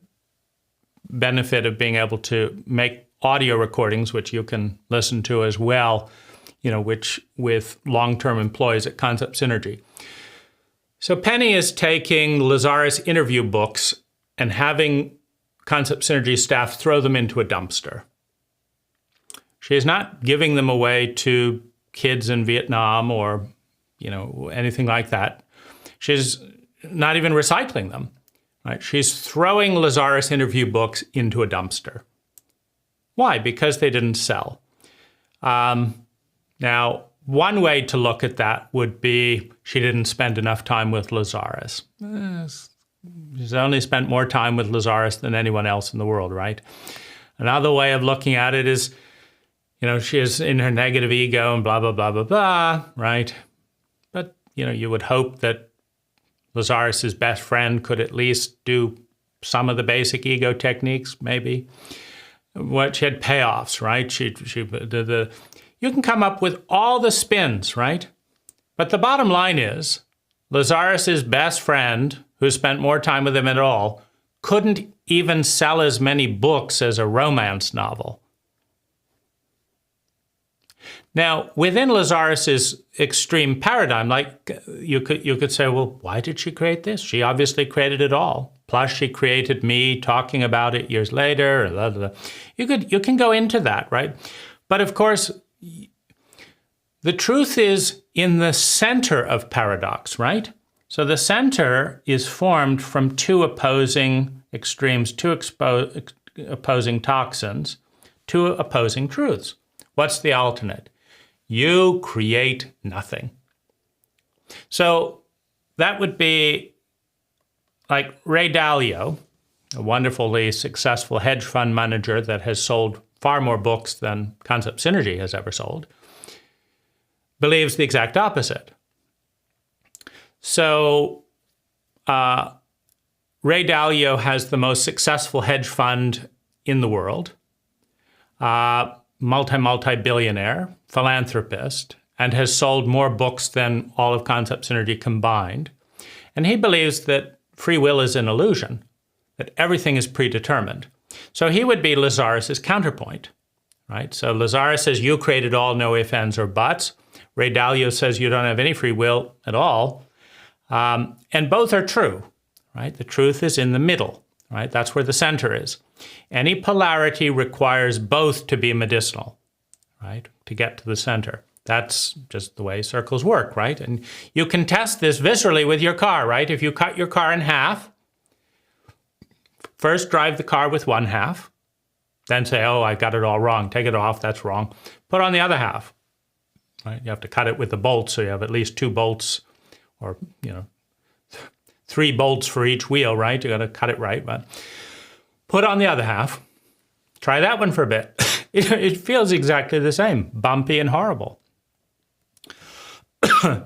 benefit of being able to make audio recordings, which you can listen to as well, which with long-term employees at Concept Synergy. So Penny is taking Lazaris interview books and having Concept Synergy staff throw them into a dumpster. She is not giving them away to kids in Vietnam or, anything like that. She's not even recycling them, right? She's throwing Lazaris interview books into a dumpster. Why? Because they didn't sell. Now, one way to look at that would be she didn't spend enough time with Lazaris. She's only spent more time with Lazaris than anyone else in the world, right? Another way of looking at it is, she is in her negative ego and blah, blah, blah, blah, blah, right? But, you would hope that Lazaris's best friend could at least do some of the basic ego techniques, maybe. What she had payoffs, right? You can come up with all the spins, right? But the bottom line is, Lazaris's best friend, who spent more time with him at all, couldn't even sell as many books as a romance novel. Now, within Lazaris's extreme paradigm, like you could say, well, why did she create this? She obviously created it all. Plus, she created me talking about it years later. Blah, blah, blah. You can go into that, right? But of course, the truth is in the center of paradox, right? So the center is formed from two opposing extremes, two opposing toxins, two opposing truths. What's the alternate? You create nothing. So that would be like Ray Dalio, a wonderfully successful hedge fund manager that has sold far more books than Concept Synergy has ever sold, believes the exact opposite. So Ray Dalio has the most successful hedge fund in the world, multi-billionaire, philanthropist, and has sold more books than all of Concept Synergy combined. And he believes that free will is an illusion, that everything is predetermined. So he would be Lazaris' counterpoint, right? So Lazaris says, you created all, no ifs, ands, or buts. Ray Dalio says you don't have any free will at all. And both are true, right? The truth is in the middle, right? That's where the center is. Any polarity requires both to be medicinal, right? To get to the center. That's just the way circles work, right? And you can test this viscerally with your car, right? If you cut your car in half, first drive the car with one half, then say, oh, I got it all wrong. Take it off, that's wrong. Put on the other half, right? You have to cut it with the bolts, so you have at least 2 bolts or, 3 bolts for each wheel, right? You got to cut it right, but put on the other half. Try that one for a bit. It feels exactly the same, bumpy and horrible.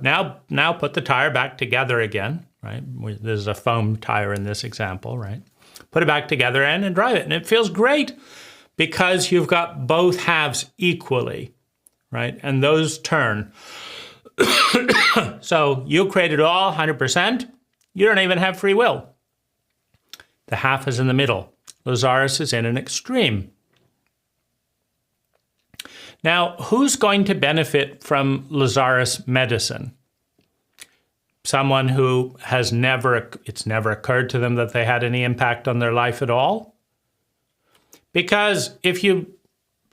Now put the tire back together again, right? There's a foam tire in this example, right? Put it back together and drive it, and it feels great because you've got both halves equally, right? And those turn. So you created all 100%. You don't even have free will. The half is in the middle. Lazaris is in an extreme. Now, who's going to benefit from Lazaris medicine? Someone who has it's never occurred to them that they had any impact on their life at all? Because if you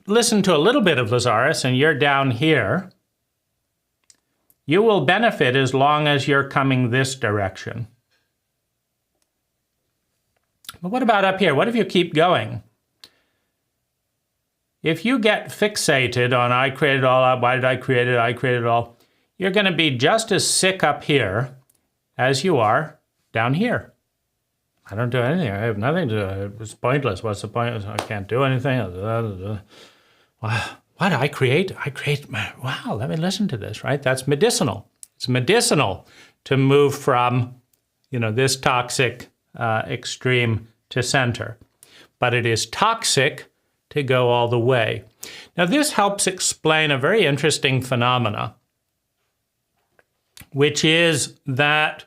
listen to a little bit of Lazaris and you're down here, you will benefit as long as you're coming this direction. But what about up here? What if you keep going? If you get fixated on I created all, why did I create it all, you're going to be just as sick up here as you are down here. I don't do anything. I have nothing to do. It's pointless. What's the point? I can't do anything. What I create? Wow, let me listen to this, right? That's medicinal. It's medicinal to move from, this toxic extreme to center. But it is toxic to go all the way. Now, this helps explain a very interesting phenomena, which is that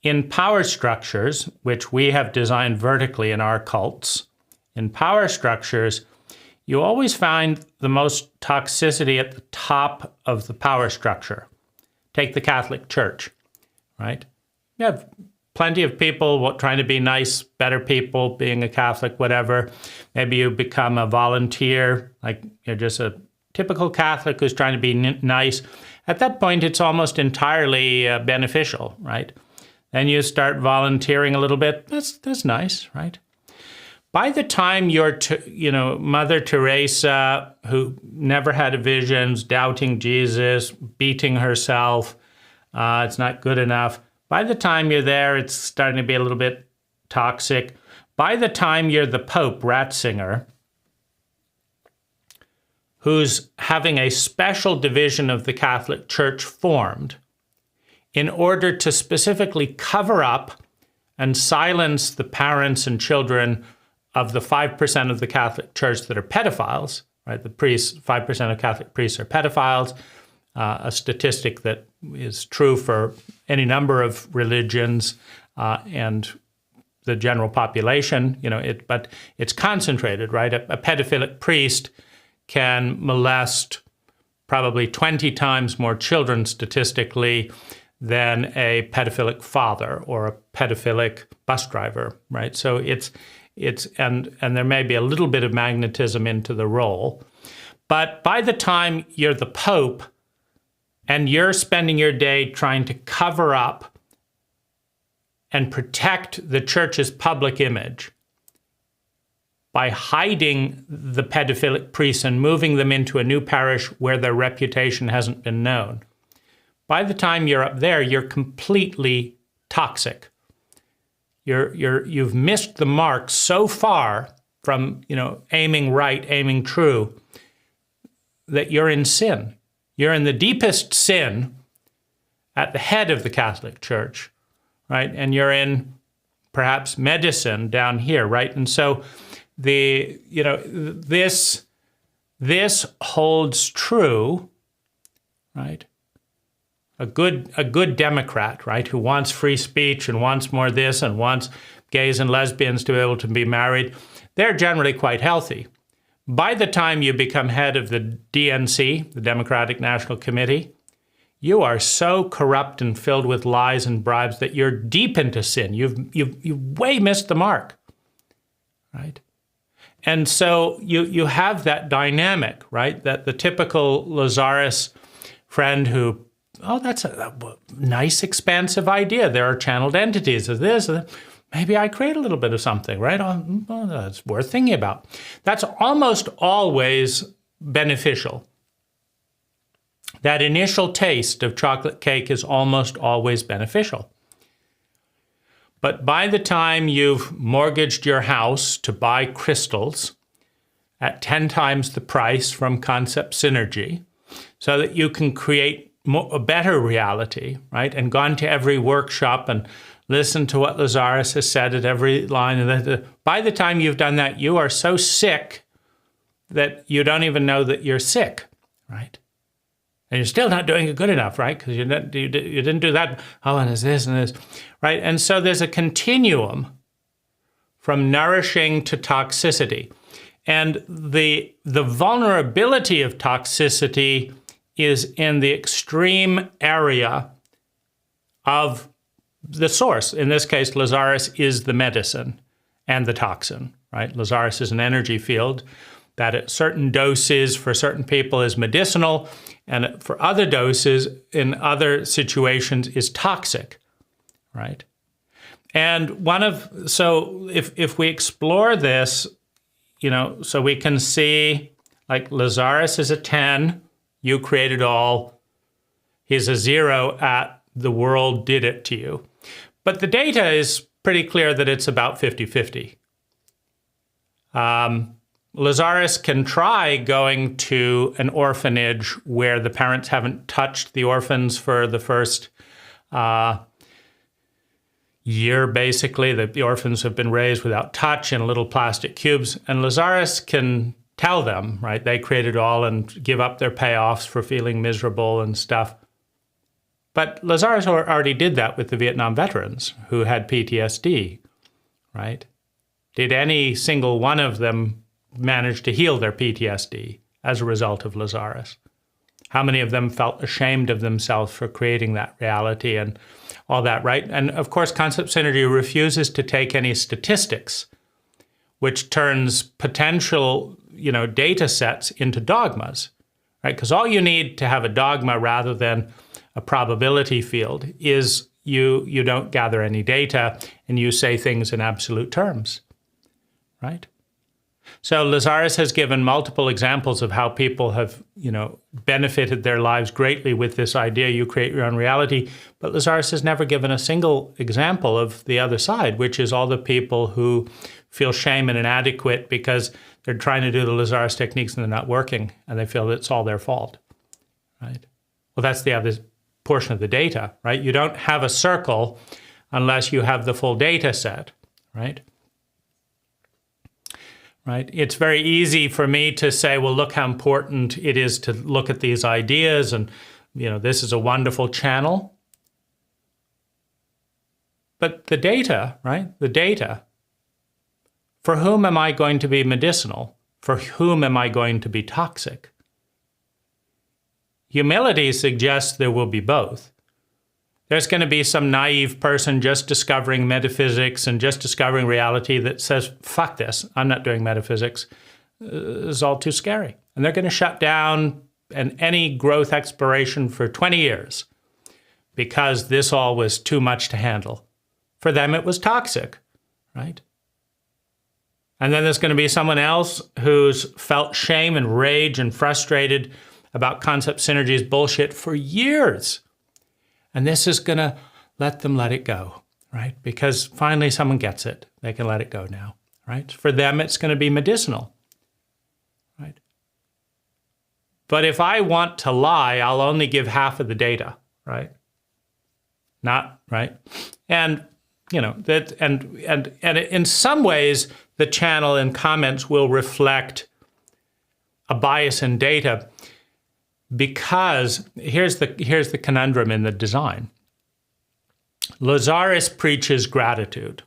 in power structures, which we have designed vertically in our cults, in power structures, you always find the most toxicity at the top of the power structure. Take the Catholic Church, right? You have plenty of people trying to be nice, better people, being a Catholic, whatever. Maybe you become a volunteer, like you're just a typical Catholic who's trying to be nice. At that point, it's almost entirely beneficial, right? Then you start volunteering a little bit. That's nice, right? By the time you're, Mother Teresa, who never had visions, doubting Jesus, beating herself, it's not good enough. By the time you're there, it's starting to be a little bit toxic. By the time you're the Pope, Ratzinger, who's having a special division of the Catholic Church formed in order to specifically cover up and silence the parents and children of the 5% of the Catholic Church that are pedophiles, right? The priests, 5% of Catholic priests are pedophiles, a statistic that is true for any number of religions and the general population, but it's concentrated, right? A pedophilic priest can molest probably 20 times more children statistically than a pedophilic father or a pedophilic bus driver, right? So and there may be a little bit of magnetism into the role, but by the time you're the Pope and you're spending your day trying to cover up and protect the church's public image by hiding the pedophilic priests and moving them into a new parish where their reputation hasn't been known, by the time you're up there, you're completely toxic. You've missed the mark so far from, aiming right, aiming true, that you're in sin. You're in the deepest sin at the head of the Catholic Church, right? And you're in perhaps medicine down here, right? And so this holds true, right? A good Democrat, right, who wants free speech and wants more this and wants gays and lesbians to be able to be married, they're generally quite healthy. By the time you become head of the DNC, the Democratic National Committee, you are so corrupt and filled with lies and bribes that you're deep into sin. You've way missed the mark, right? And so you have that dynamic, right? That the typical Lazaris friend who, oh, that's a nice expansive idea. There are channeled entities of this. Maybe I create a little bit of something, right? Oh, that's worth thinking about. That's almost always beneficial. That initial taste of chocolate cake is almost always beneficial. But by the time you've mortgaged your house to buy crystals at 10 times the price from concept synergy, so that you can create a better reality, right? And gone to every workshop and listened to what Lazaris has said at every line. And by the time you've done that, you are so sick that you don't even know that you're sick, right? And you're still not doing it good enough, right? Because you didn't do that. Oh, and there's this and this, right? And so there's a continuum from nourishing to toxicity. And the vulnerability of toxicity is in the extreme area of the source. In this case, Lazaris is the medicine and the toxin, right? Lazaris is an energy field that at certain doses for certain people is medicinal, and for other doses in other situations is toxic, right? And so if we explore this, so we can see like Lazaris is a 10, you created all, he's a 0 at the world did it to you. But the data is pretty clear that it's about 50-50. Lazaris can try going to an orphanage where the parents haven't touched the orphans for the first year, basically. The orphans have been raised without touch in little plastic cubes. And Lazaris can tell them, right, they created all and give up their payoffs for feeling miserable and stuff. But Lazaris already did that with the Vietnam veterans who had PTSD, right? Did any single one of them manage to heal their PTSD as a result of Lazaris? How many of them felt ashamed of themselves for creating that reality and all that, right? And of course, concept synergy refuses to take any statistics, which turns potential, data sets into dogmas, right? Because all you need to have a dogma rather than a probability field is you don't gather any data and you say things in absolute terms, right? So Lazaris has given multiple examples of how people have, benefited their lives greatly with this idea, you create your own reality. But Lazaris has never given a single example of the other side, which is all the people who feel shame and inadequate because they're trying to do the Lazaris techniques and they're not working, and they feel that it's all their fault, right? Well, that's the other portion of the data, right? You don't have a circle unless you have the full data set, right? Right? It's very easy for me to say, well, look how important it is to look at these ideas and, this is a wonderful channel. But the data, right? The data, for whom am I going to be medicinal? For whom am I going to be toxic? Humility suggests there will be both. There's going to be some naive person just discovering metaphysics and just discovering reality that says, fuck this, I'm not doing metaphysics. It's all too scary. And they're going to shut down any growth exploration for 20 years because this all was too much to handle. For them, it was toxic, right? And then there's going to be someone else who's felt shame and rage and frustrated about concept synergy's bullshit for years. And this is going to let them let it go, right? Because finally someone gets it. They can let it go now, right? For them, it's going to be medicinal, right? But if I want to lie, I'll only give half of the data, right? Not, right? And that, and in some ways, the channel and comments will reflect a bias in data, because here's the conundrum in the design. Lazaris preaches gratitude.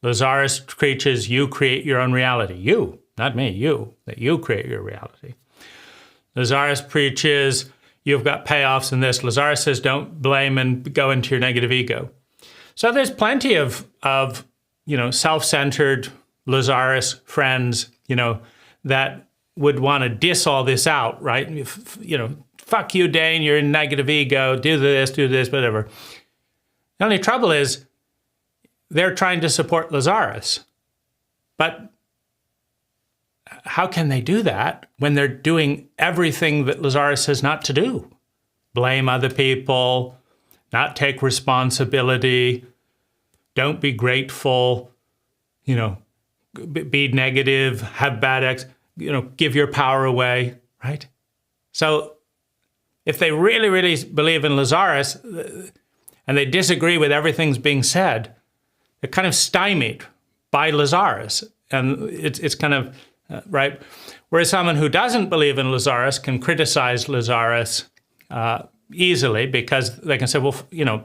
Lazaris preaches you create your own reality. You, not me, you, that you create your reality. Lazaris preaches you've got payoffs in this. Lazaris says don't blame and go into your negative ego. So there's plenty of self-centered Lazaris friends, that would want to diss all this out, right? Fuck you, Dane, you're in negative ego, do this, whatever. The only trouble is they're trying to support Lazaris. But how can they do that when they're doing everything that Lazaris says not to do? Blame other people, not take responsibility, don't be grateful, be negative, have bad give your power away, right? So if they really, really believe in Lazaris and they disagree with everything's being said, they're kind of stymied by Lazaris. And it's kind of, right? Whereas someone who doesn't believe in Lazaris can criticize Lazaris easily, because they can say, well,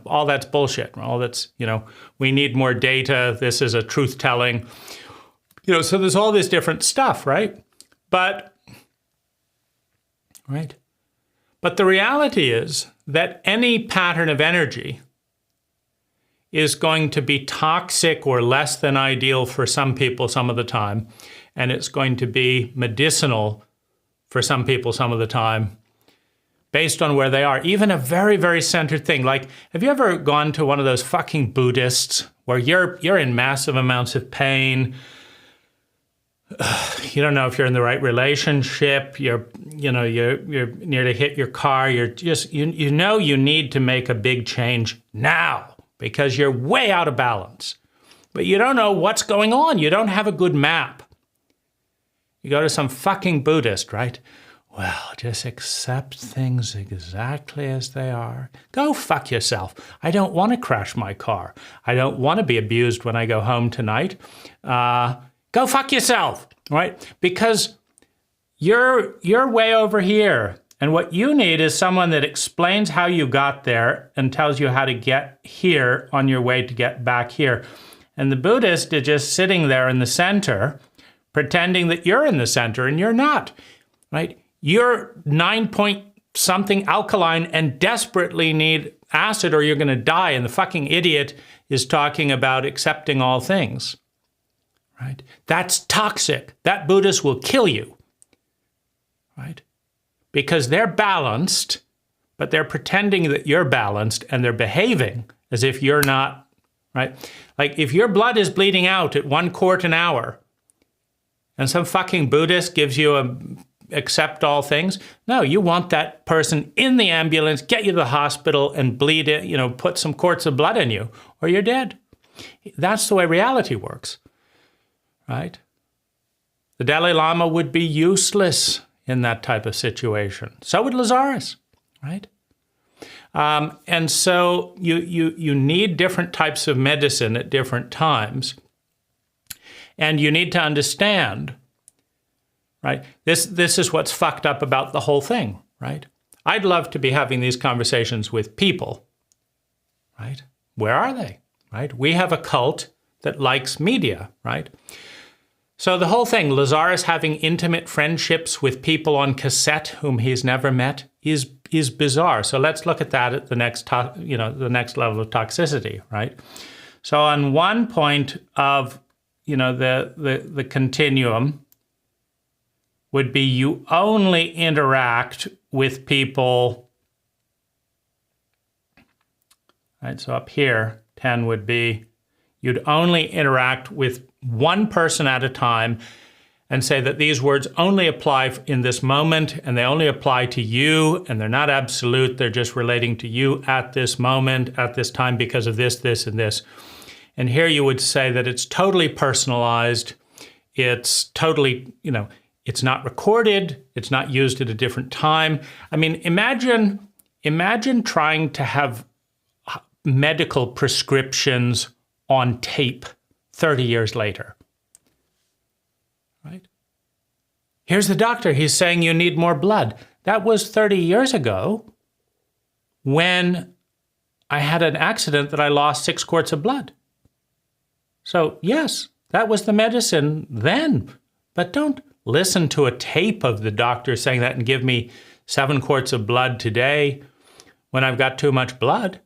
all that's bullshit. All that's, we need more data. This is a truth-telling. So there's all this different stuff, right? But the reality is that any pattern of energy is going to be toxic or less than ideal for some people some of the time, and it's going to be medicinal for some people some of the time, based on where they are. Even a very, very centered thing. Like, have you ever gone to one of those fucking Buddhists where you're in massive amounts of pain? You don't know if you're in the right relationship. You're near to hit your car. You're just, you need to make a big change now because you're way out of balance. But you don't know what's going on. You don't have a good map. You go to some fucking Buddhist, right? Well, just accept things exactly as they are. Go fuck yourself. I don't want to crash my car. I don't want to be abused when I go home tonight. Go fuck yourself, right? Because you're way over here. And what you need is someone that explains how you got there and tells you how to get here on your way to get back here. And the Buddhist is just sitting there in the center, pretending that you're in the center, and you're not, right? You're 9-point-something alkaline and desperately need acid or you're going to die. And the fucking idiot is talking about accepting all things, right? That's toxic. That Buddhist will kill you, right? Because they're balanced, but they're pretending that you're balanced and they're behaving as if you're not, right? Like if your blood is bleeding out at 1 quart an hour and some fucking Buddhist gives you a accept all things. No, you want that person in the ambulance, get you to the hospital and bleed it, put some quarts of blood in you, or you're dead. That's the way reality works, right? The Dalai Lama would be useless in that type of situation. So would Lazaris, right? And so you need different types of medicine at different times. And you need to understand, right? This is what's fucked up about the whole thing, right? I'd love to be having these conversations with people, right? Where are they, right? We have a cult that likes media, right? So the whole thing, Lazaris having intimate friendships with people on cassette whom he's never met is bizarre. So let's look at that at the next level of toxicity, right? So on one point of the continuum would be you only interact with people, right? So up here, 10 would be you'd only interact with one person at a time and say that these words only apply in this moment and they only apply to you and they're not absolute. They're just relating to you at this moment, at this time because of this, this, and this. And here you would say that it's totally personalized. It's totally, it's not recorded. It's not used at a different time. I mean, imagine trying to have medical prescriptions on tape 30 years later. Right? Here's the doctor. He's saying you need more blood. That was 30 years ago when I had an accident that I lost 6 quarts of blood. So yes, that was the medicine then. But don't listen to a tape of the doctor saying that and give me 7 quarts of blood today when I've got too much blood,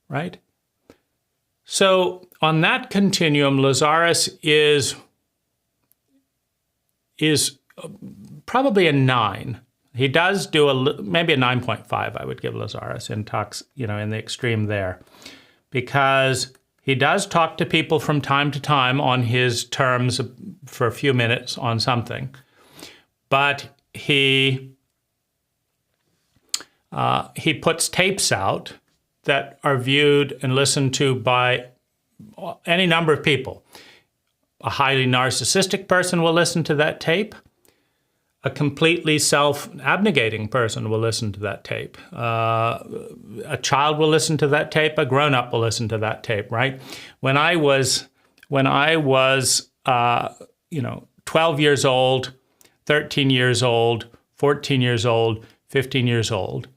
right? So on that continuum, Lazaris is probably a 9. He does do maybe a 9.5. I would give Lazaris in the extreme there, because he does talk to people from time to time on his terms for a few minutes on something, but he puts tapes out that are viewed and listened to by any number of people. A highly narcissistic person will listen to that tape. A completely self-abnegating person will listen to that tape. A child will listen to that tape. A grown-up will listen to that tape, right? When I was 12 years old, 13 years old, 14 years old, 15 years old,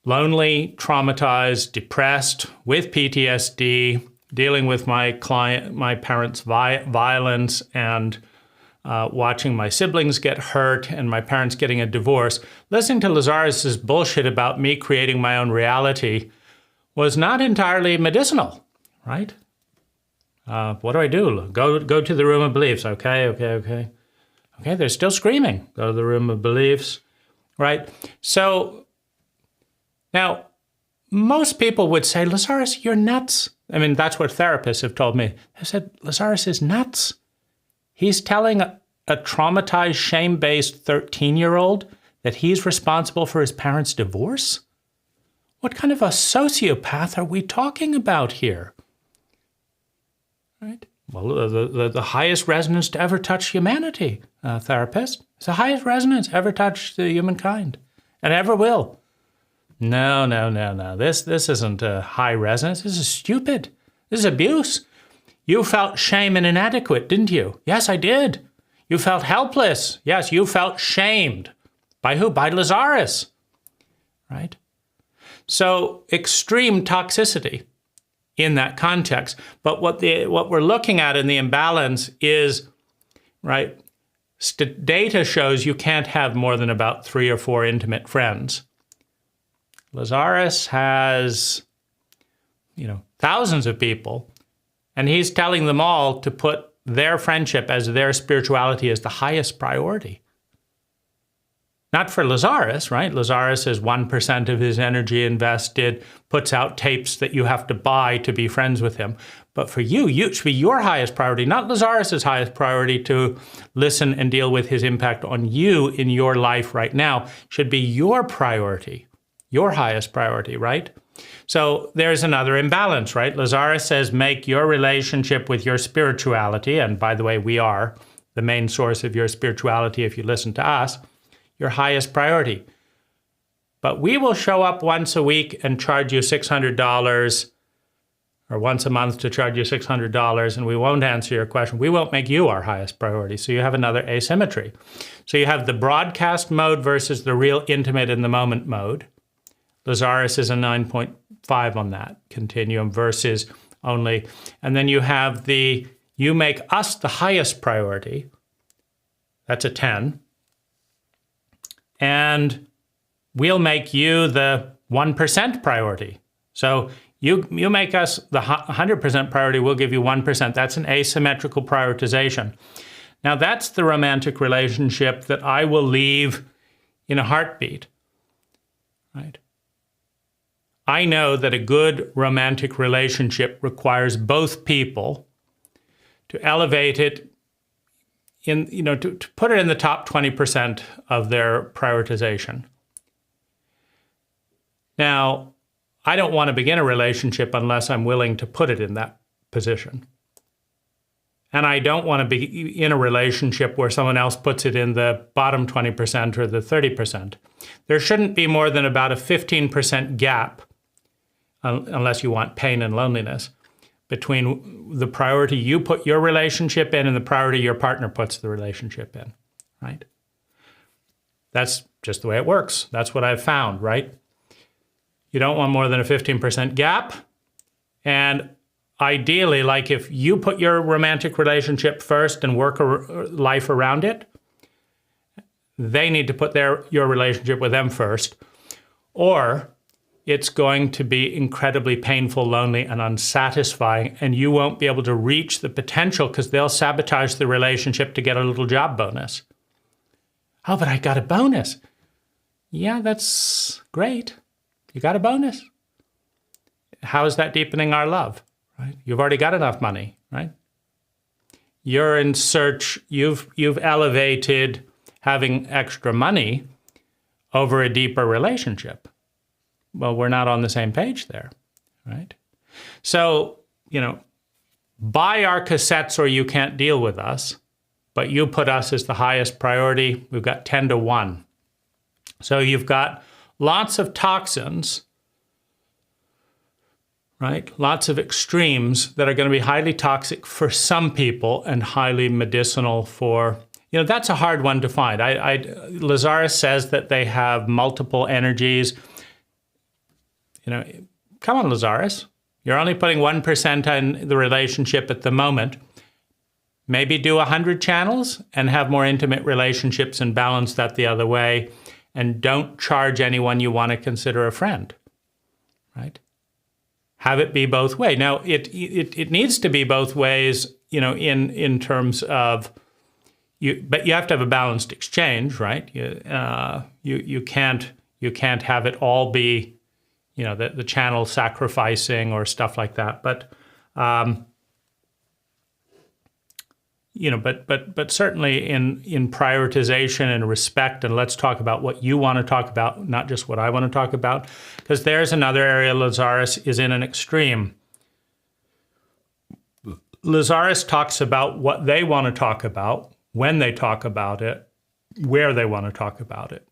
lonely, traumatized, depressed, with PTSD, dealing with my parents' violence, and watching my siblings get hurt and my parents getting a divorce, listening to Lazaris's bullshit about me creating my own reality was not entirely medicinal, right? What do I do? Go to the room of beliefs. Okay, they're still screaming. Go to the room of beliefs, right? So now, most people would say, Lazaris, you're nuts. I mean, that's what therapists have told me. They said, Lazaris is nuts. He's telling a traumatized, shame-based 13-year-old that he's responsible for his parents' divorce? What kind of a sociopath are we talking about here? Right? Well, the highest resonance to ever touch humanity, therapist. It's the highest resonance ever touched humankind, and ever will. No. This isn't a high resonance. This is stupid. This is abuse. You felt shame and inadequate, didn't you? Yes, I did. You felt helpless. Yes, you felt shamed. By who? By Lazaris, right? So extreme toxicity in that context. But what we're looking at in the imbalance is, right, data shows you can't have more than about 3 or 4 intimate friends. Lazaris has, thousands of people, and he's telling them all to put their friendship as their spirituality as the highest priority. Not for Lazaris, right? Lazaris is 1% of his energy invested, puts out tapes that you have to buy to be friends with him. But for you, it should be your highest priority, not Lazaris's highest priority to listen and deal with his impact on you in your life right now. It should be your priority, your highest priority, right? So there's another imbalance, right? Lazaris says, make your relationship with your spirituality, and by the way, we are the main source of your spirituality if you listen to us, your highest priority. But we will show up once a week and charge you $600, or once a month to charge you $600, and we won't answer your question. We won't make you our highest priority. So you have another asymmetry. So you have the broadcast mode versus the real intimate in the moment mode. Lazaris is a 9.5 on that continuum versus only. And then you have you make us the highest priority. That's a 10. And we'll make you the 1% priority. So you make us the 100% priority, we'll give you 1%. That's an asymmetrical prioritization. Now that's the romantic relationship that I will leave in a heartbeat, right? I know that a good romantic relationship requires both people to elevate it to put it in the top 20% of their prioritization. Now, I don't want to begin a relationship unless I'm willing to put it in that position. And I don't want to be in a relationship where someone else puts it in the bottom 20% or the 30%. There shouldn't be more than about a 15% gap, unless you want pain and loneliness. between the priority you put your relationship in and the priority your partner puts the relationship in, right? That's just the way it works. That's what I've found, right? You don't want more than a 15% gap. And ideally, like if you put your romantic relationship first and work a life around it, they need to put your relationship with them first. Or it's going to be incredibly painful, lonely, and unsatisfying, and you won't be able to reach the potential because they'll sabotage the relationship to get a little job bonus. Oh, but I got a bonus. Yeah, that's great. You got a bonus. How is that deepening our love? Right? You've already got enough money, right? You're in search, you've elevated having extra money over a deeper relationship. Well, we're not on the same page there, right? So, buy our cassettes or you can't deal with us, but you put us as the highest priority. We've got 10 to 1. So you've got lots of toxins, right? Lots of extremes that are going to be highly toxic for some people and highly medicinal for, that's a hard one to find. Lazaris says that they have multiple energies. Come on, Lazaris. You're only putting 1% on the relationship at the moment. Maybe do 100 channels and have more intimate relationships and balance that the other way. And don't charge anyone you want to consider a friend, right? Have it be both ways. Now, it needs to be both ways, in terms of but you have to have a balanced exchange, right? You can't have it all be, the channel sacrificing or stuff like that. But but certainly in prioritization and respect, and let's talk about what you want to talk about, not just what I want to talk about, because there's another area Lazaris is in an extreme. Lazaris talks about what they want to talk about, when they talk about it, where they want to talk about it,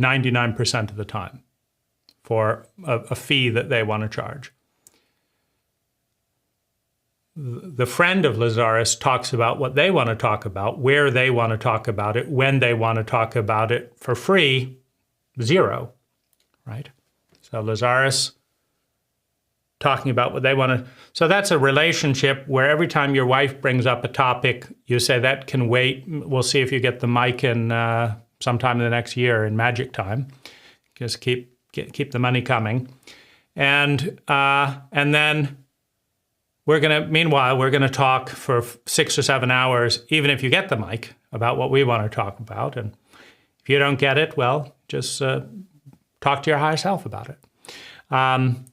99% of the time, for a fee that they want to charge. The friend of Lazaris talks about what they want to talk about, where they want to talk about it, when they want to talk about it for free, 0, right? So Lazaris talking about what they want to. So that's a relationship where every time your wife brings up a topic, you say that can wait. We'll see if you get the mic in sometime in the next year in magic time. Just keep the money coming, and then. Meanwhile, we're going to talk for 6 or 7 hours, even if you get the mic, about what we want to talk about. And if you don't get it, well, just talk to your higher self about it.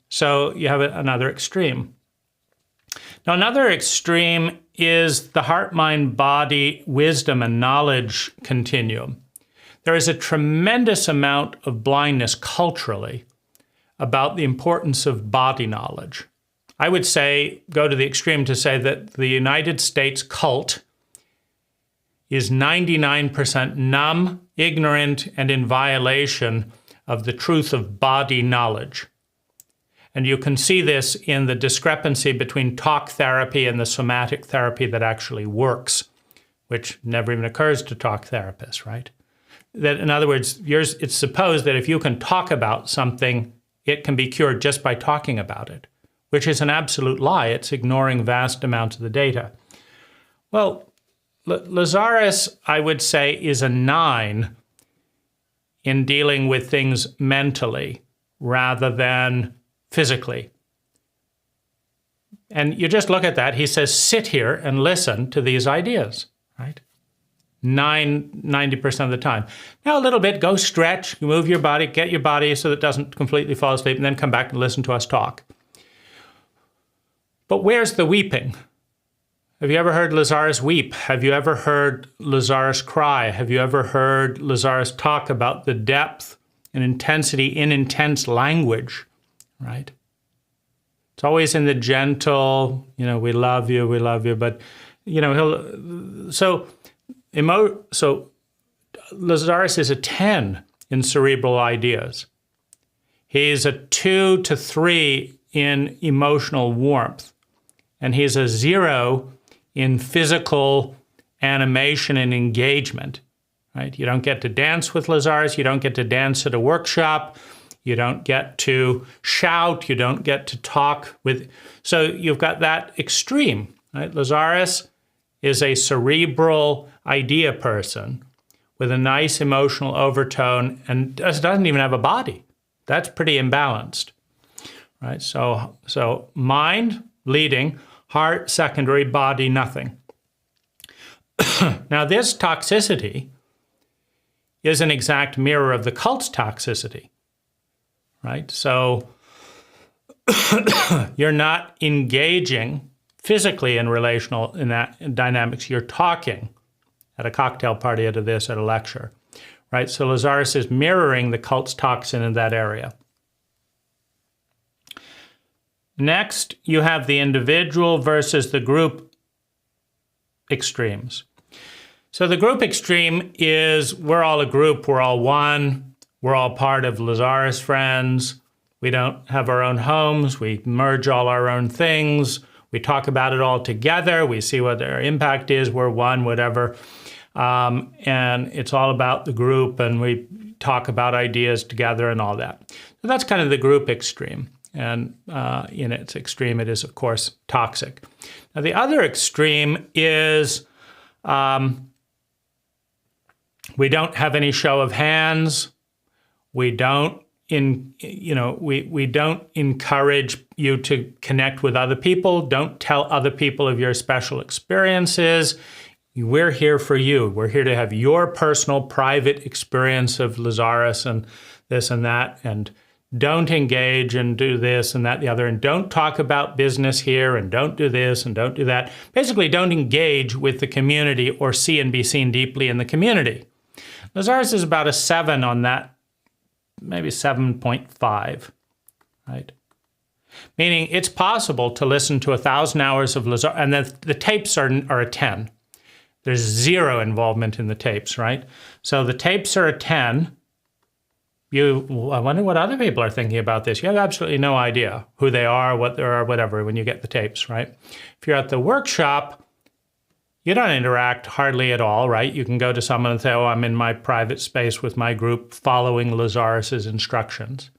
So you have another extreme. Now, another extreme is the heart, mind, body, wisdom, and knowledge continuum. There is a tremendous amount of blindness culturally about the importance of body knowledge. I would say, go to the extreme to say that the United States cult is 99% numb, ignorant, and in violation of the truth of body knowledge. And you can see this in the discrepancy between talk therapy and the somatic therapy that actually works, which never even occurs to talk therapists, right? That, in other words, it's supposed that if you can talk about something, it can be cured just by talking about it, which is an absolute lie. It's ignoring vast amounts of the data. Well, Lazaris, I would say, is a 9 in dealing with things mentally rather than physically. And you just look at that. He says, sit here and listen to these ideas, right? 90% of the time. Now a little bit, go stretch, you move your body, get your body so that it doesn't completely fall asleep, and then come back and listen to us talk. But where's the weeping? Have you ever heard Lazaris weep? Have you ever heard Lazaris cry? Have you ever heard Lazaris talk about the depth and intensity in intense language, right? It's always in the gentle, we love you, but, so Lazaris is a 10 in cerebral ideas. He's a 2 to 3 in emotional warmth. and he's a 0 in physical animation and engagement, right? You don't get to dance with Lazaris, you don't get to dance at a workshop, you don't get to shout, you don't get to talk with, so you've got that extreme, right? Lazaris is a cerebral idea person with a nice emotional overtone and doesn't even have a body. That's pretty imbalanced, right? So mind, leading, heart, secondary, body, nothing. Now this toxicity is an exact mirror of the cult's toxicity, right? So you're not engaging physically in relational in dynamics, you're talking at a cocktail party, at a lecture, right? So Lazaris is mirroring the cult's toxin in that area. Next, you have the individual versus the group extremes. So the group extreme is we're all a group, we're all one, we're all part of Lazaris friends, we don't have our own homes, we merge all our own things, we talk about it all together, we see what their impact is, we're one, whatever. And it's all about the group, and we talk about ideas together and all that. So that's kind of the group extreme. And in its extreme, it is, of course, toxic. Now, the other extreme is we don't have any show of hands. We don't we don't encourage you to connect with other people. Don't tell other people of your special experiences. We're here for you. We're here to have your personal, private experience of Lazaris and this and that, and don't engage and do this and that, the other, and don't talk about business here, and don't do this and don't do that. Basically, don't engage with the community or see and be seen deeply in the community. Lazaris is about a 7 on that, maybe 7.5, right? Meaning it's possible to listen to 1,000 hours of Lazaris, and the tapes are a 10. There's 0 involvement in the tapes, right? So the tapes are a 10. I wonder what other people are thinking about this. You have absolutely no idea who they are, what they are, whatever, when you get the tapes, right? If you're at the workshop, you don't interact hardly at all, right? You can go to someone and say, oh, I'm in my private space with my group following Lazaris's instructions.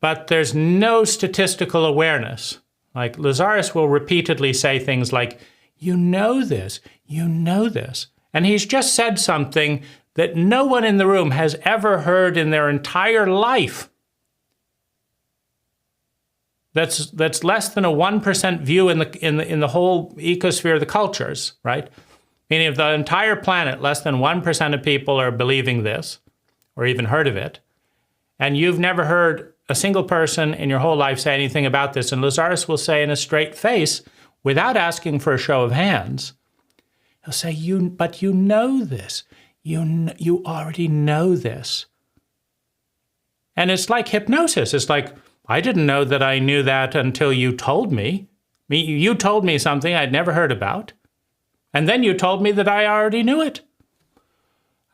But there's no statistical awareness. Like Lazaris will repeatedly say things like, you know this, and he's just said something that no one in the room has ever heard in their entire life. That's less than a 1% view in the whole ecosphere of the cultures, right? Meaning of the entire planet, less than 1% of people are believing this, or even heard of it. And you've never heard a single person in your whole life say anything about this. And Lazaris will say in a straight face, without asking for a show of hands, he'll say, but you know this. You already know this. And it's like hypnosis. It's like, I didn't know that I knew that until you told me. You told me something I'd never heard about. And then you told me that I already knew it.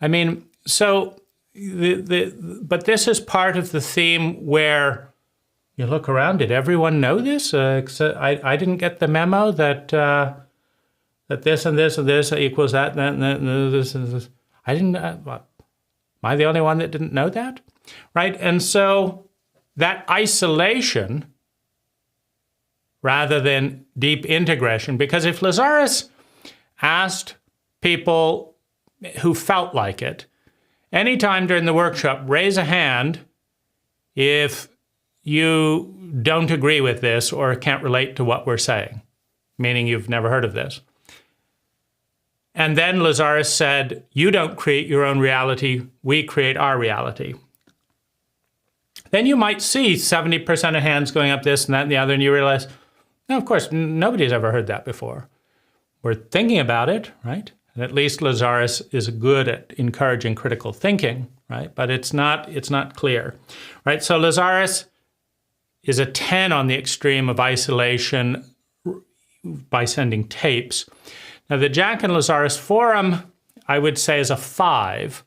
I mean, so, but this is part of the theme where you look around, did everyone know this? I didn't get the memo that that this and this and this equals that and this and this. I didn't, am I the only one that didn't know that? Right? And so that isolation rather than deep integration, because if Lazaris asked people who felt like it, anytime during the workshop, raise a hand if you don't agree with this or can't relate to what we're saying, meaning you've never heard of this. And then Lazaris said, you don't create your own reality, we create our reality. Then you might see 70% of hands going up this and that and the other, and you realize, no, of course, nobody's ever heard that before. We're thinking about it, right? And at least Lazaris is good at encouraging critical thinking, right? But it's not clear, right? So Lazaris is a 10 on the extreme of isolation by sending tapes. Now, the Jach and Lazaris forum, I would say, is a 5.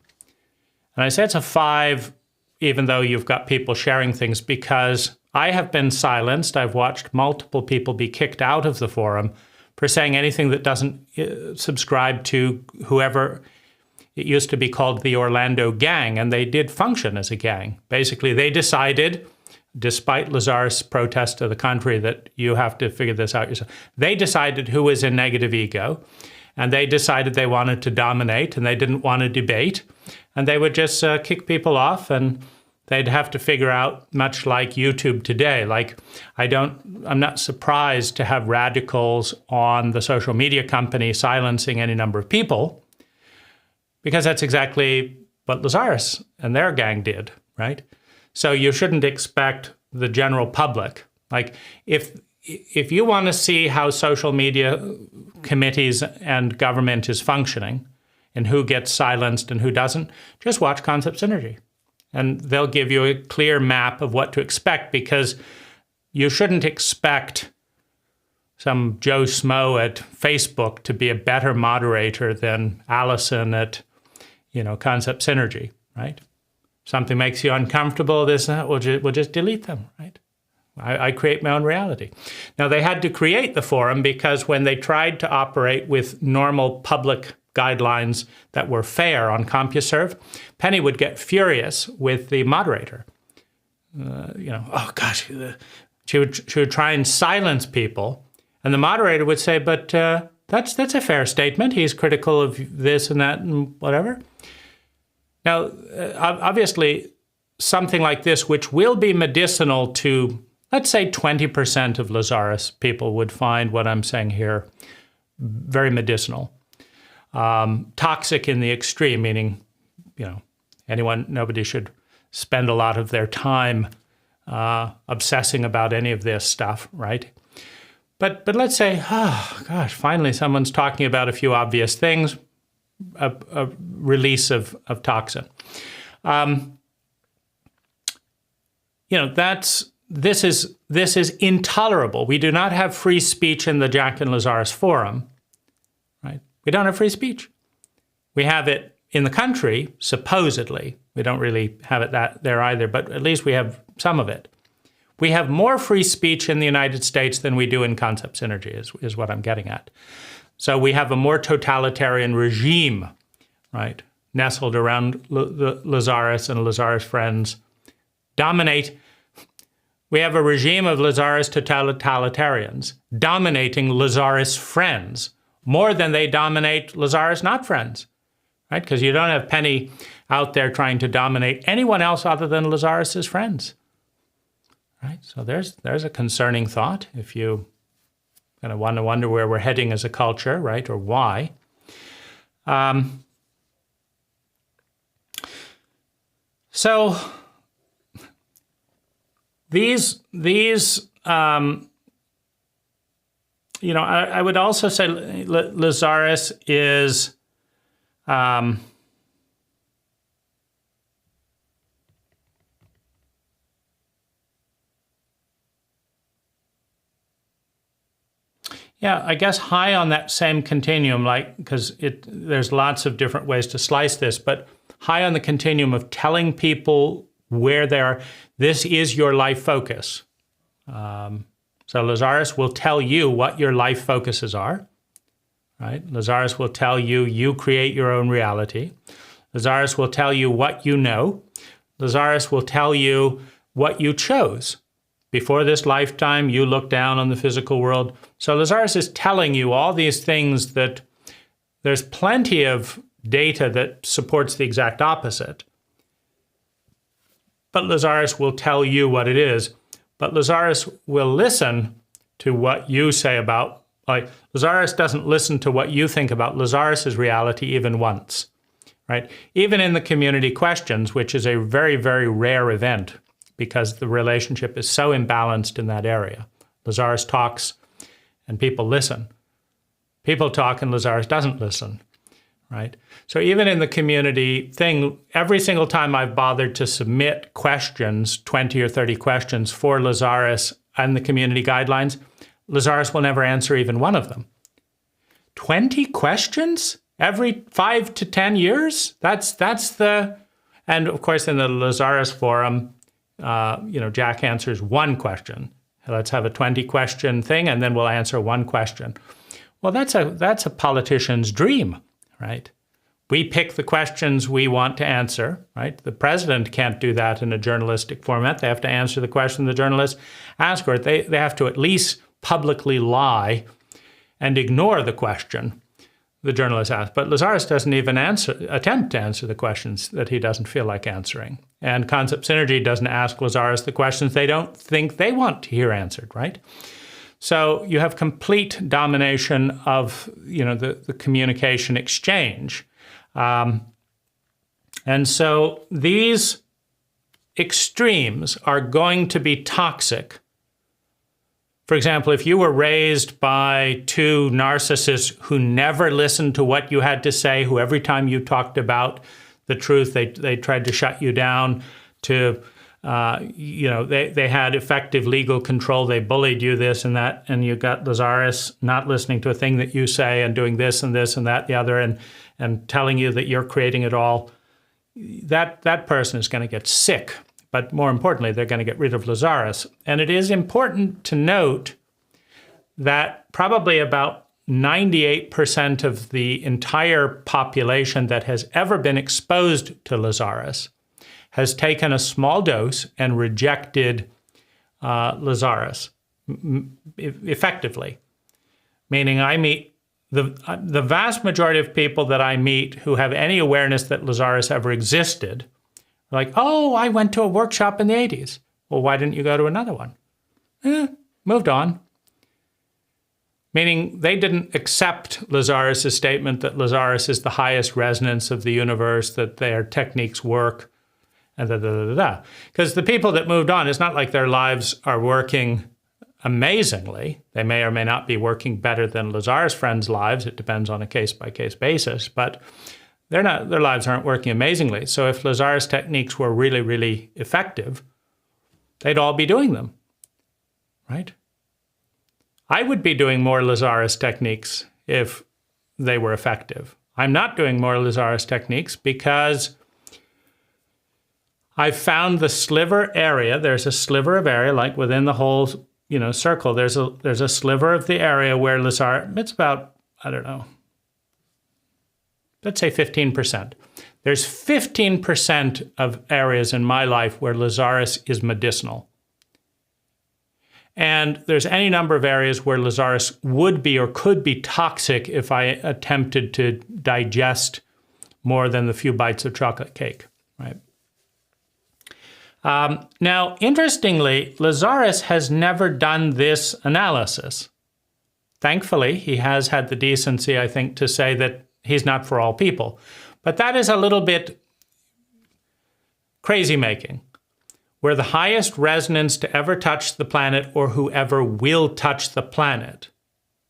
And I say it's a 5 even though you've got people sharing things, because I have been silenced. I've watched multiple people be kicked out of the forum for saying anything that doesn't subscribe to whoever. It used to be called the Orlando Gang, and they did function as a gang. Basically, they decided, despite Lazaris' protest to the contrary, that you have to figure this out yourself. They decided who was in negative ego, and they decided they wanted to dominate, and they didn't want to debate, and they would just kick people off, and they'd have to figure out, much like YouTube today. Like, I'm not surprised to have radicals on the social media company silencing any number of people, because that's exactly what Lazaris and their gang did, right? So you shouldn't expect the general public. Like, if you want to see how social media committees and government is functioning and who gets silenced and who doesn't, just watch Concept Synergy. And they'll give you a clear map of what to expect, because you shouldn't expect some Joe Schmo at Facebook to be a better moderator than Allison at, Concept Synergy, right? Something makes you uncomfortable, we'll just delete them, right? I create my own reality. Now, they had to create the forum because when they tried to operate with normal public guidelines that were fair on CompuServe, Penny would get furious with the moderator. Oh gosh, she would try and silence people, and the moderator would say, "But that's a fair statement. He's critical of this and that and whatever." Now, obviously, something like this, which will be medicinal to, let's say, 20% of Lazaris people, would find what I'm saying here very medicinal. Toxic in the extreme, meaning, nobody should spend a lot of their time obsessing about any of this stuff, right? But let's say, oh gosh, finally someone's talking about a few obvious things, a release of toxin. This is intolerable. We do not have free speech in the Jach and Lazaris forum, right? We don't have free speech. We have it in the country, supposedly. We don't really have it there either, but at least we have some of it. We have more free speech in the United States than we do in Concept Synergy, is what I'm getting at. So we have a more totalitarian regime, right, nestled around Lazaris and Lazaris friends. Dominate. We have a regime of Lazaris totalitarians dominating Lazaris friends more than they dominate Lazaris not friends, right? Because you don't have Penny out there trying to dominate anyone else other than Lazaris's friends, right? So there's a concerning thought if you kind of want to wonder where we're heading as a culture, right, or why. So these I would also say Lazaris is I guess high on that same continuum, because there's lots of different ways to slice this, but high on the continuum of telling people where they are. This is your life focus. So Lazaris will tell you what your life focuses are, right? Lazaris will tell you create your own reality. Lazaris will tell you what you know. Lazaris will tell you what you chose. Before this lifetime, you look down on the physical world. So Lazaris is telling you all these things that there's plenty of data that supports the exact opposite. But Lazaris will tell you what it is. But Lazaris will listen to what you say about, Lazaris doesn't listen to what you think about Lazaris's reality even once, right? Even in the community questions, which is a very, very rare event because the relationship is so imbalanced in that area. Lazaris talks and people listen. People talk and Lazaris doesn't listen, right? So even in the community thing, every single time I've bothered to submit questions, 20 or 30 questions for Lazaris and the community guidelines, Lazaris will never answer even one of them. 20 questions every 5 to 10 years? That's the, and of course in the Lazaris forum, Jach answers one question. Let's have a 20-question thing, and then we'll answer one question. Well, that's a politician's dream, right? We pick the questions we want to answer, right? The president can't do that in a journalistic format. They have to answer the question the journalists ask, or they have to at least publicly lie and ignore the question the journalist asked. But Lazaris doesn't even attempt to answer the questions that he doesn't feel like answering. And concept synergy doesn't ask Lazaris the questions they don't think they want to hear answered, right? So you have complete domination of the communication exchange. And so these extremes are going to be toxic. For example, if you were raised by two narcissists who never listened to what you had to say, who every time you talked about the truth, they tried to shut you down, they had effective legal control, they bullied you, this and that, and you got Lazaris not listening to a thing that you say and doing this and this and that, the other, and telling you that you're creating it all, that person is going to get sick. But more importantly, they're going to get rid of Lazaris. And it is important to note that probably about 98% of the entire population that has ever been exposed to Lazaris has taken a small dose and rejected Lazaris effectively. Meaning I meet the vast majority of people that I meet who have any awareness that Lazaris ever existed, like, oh, I went to a workshop in the 80s. Well, why didn't you go to another one? Moved on. Meaning they didn't accept Lazaris' statement that Lazaris is the highest resonance of the universe, that their techniques work, and Because the people that moved on, it's not like their lives are working amazingly. They may or may not be working better than Lazaris' friends' lives. It depends on a case-by-case basis. But their lives aren't working amazingly. So if Lazaris' techniques were really, really effective, they'd all be doing them, right? I would be doing more Lazaris techniques if they were effective. I'm not doing more Lazaris techniques because I've found the sliver area. There's a sliver of area, like within the whole, circle. There's a sliver of the area where Lazaris. It's about, I don't know, let's say 15%. There's 15% of areas in my life where Lazaris is medicinal. And there's any number of areas where Lazaris would be or could be toxic if I attempted to digest more than the few bites of chocolate cake, right? Now, interestingly, Lazaris has never done this analysis. Thankfully, he has had the decency, I think, to say that he's not for all people. But that is a little bit crazy-making. We're the highest resonance to ever touch the planet or whoever will touch the planet.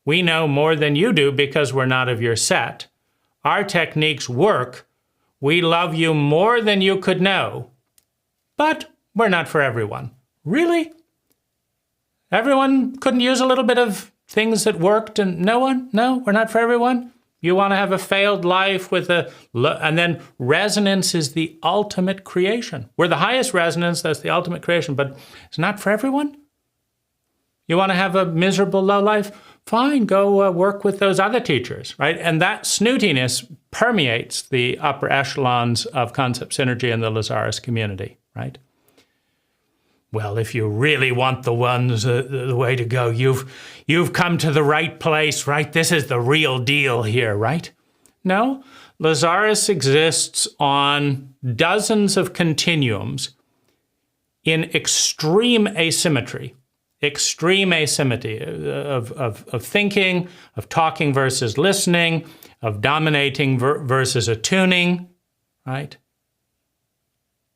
We know more than you do because we're not of your set. Our techniques work. We love you more than you could know. But we're not for everyone. Really? Everyone couldn't use a little bit of things that worked and no one? No, we're not for everyone? You want to have a failed life with and then resonance is the ultimate creation. We're the highest resonance, that's the ultimate creation, but it's not for everyone? You want to have a miserable low life? Fine, go work with those other teachers, right? And that snootiness permeates the upper echelons of concept synergy in the Lazaris community, right? Well, if you really want the ones, the way to go, you've come to the right place, right? This is the real deal here, right? No, Lazaris exists on dozens of continuums in extreme asymmetry of thinking, of talking versus listening, of dominating versus attuning, right?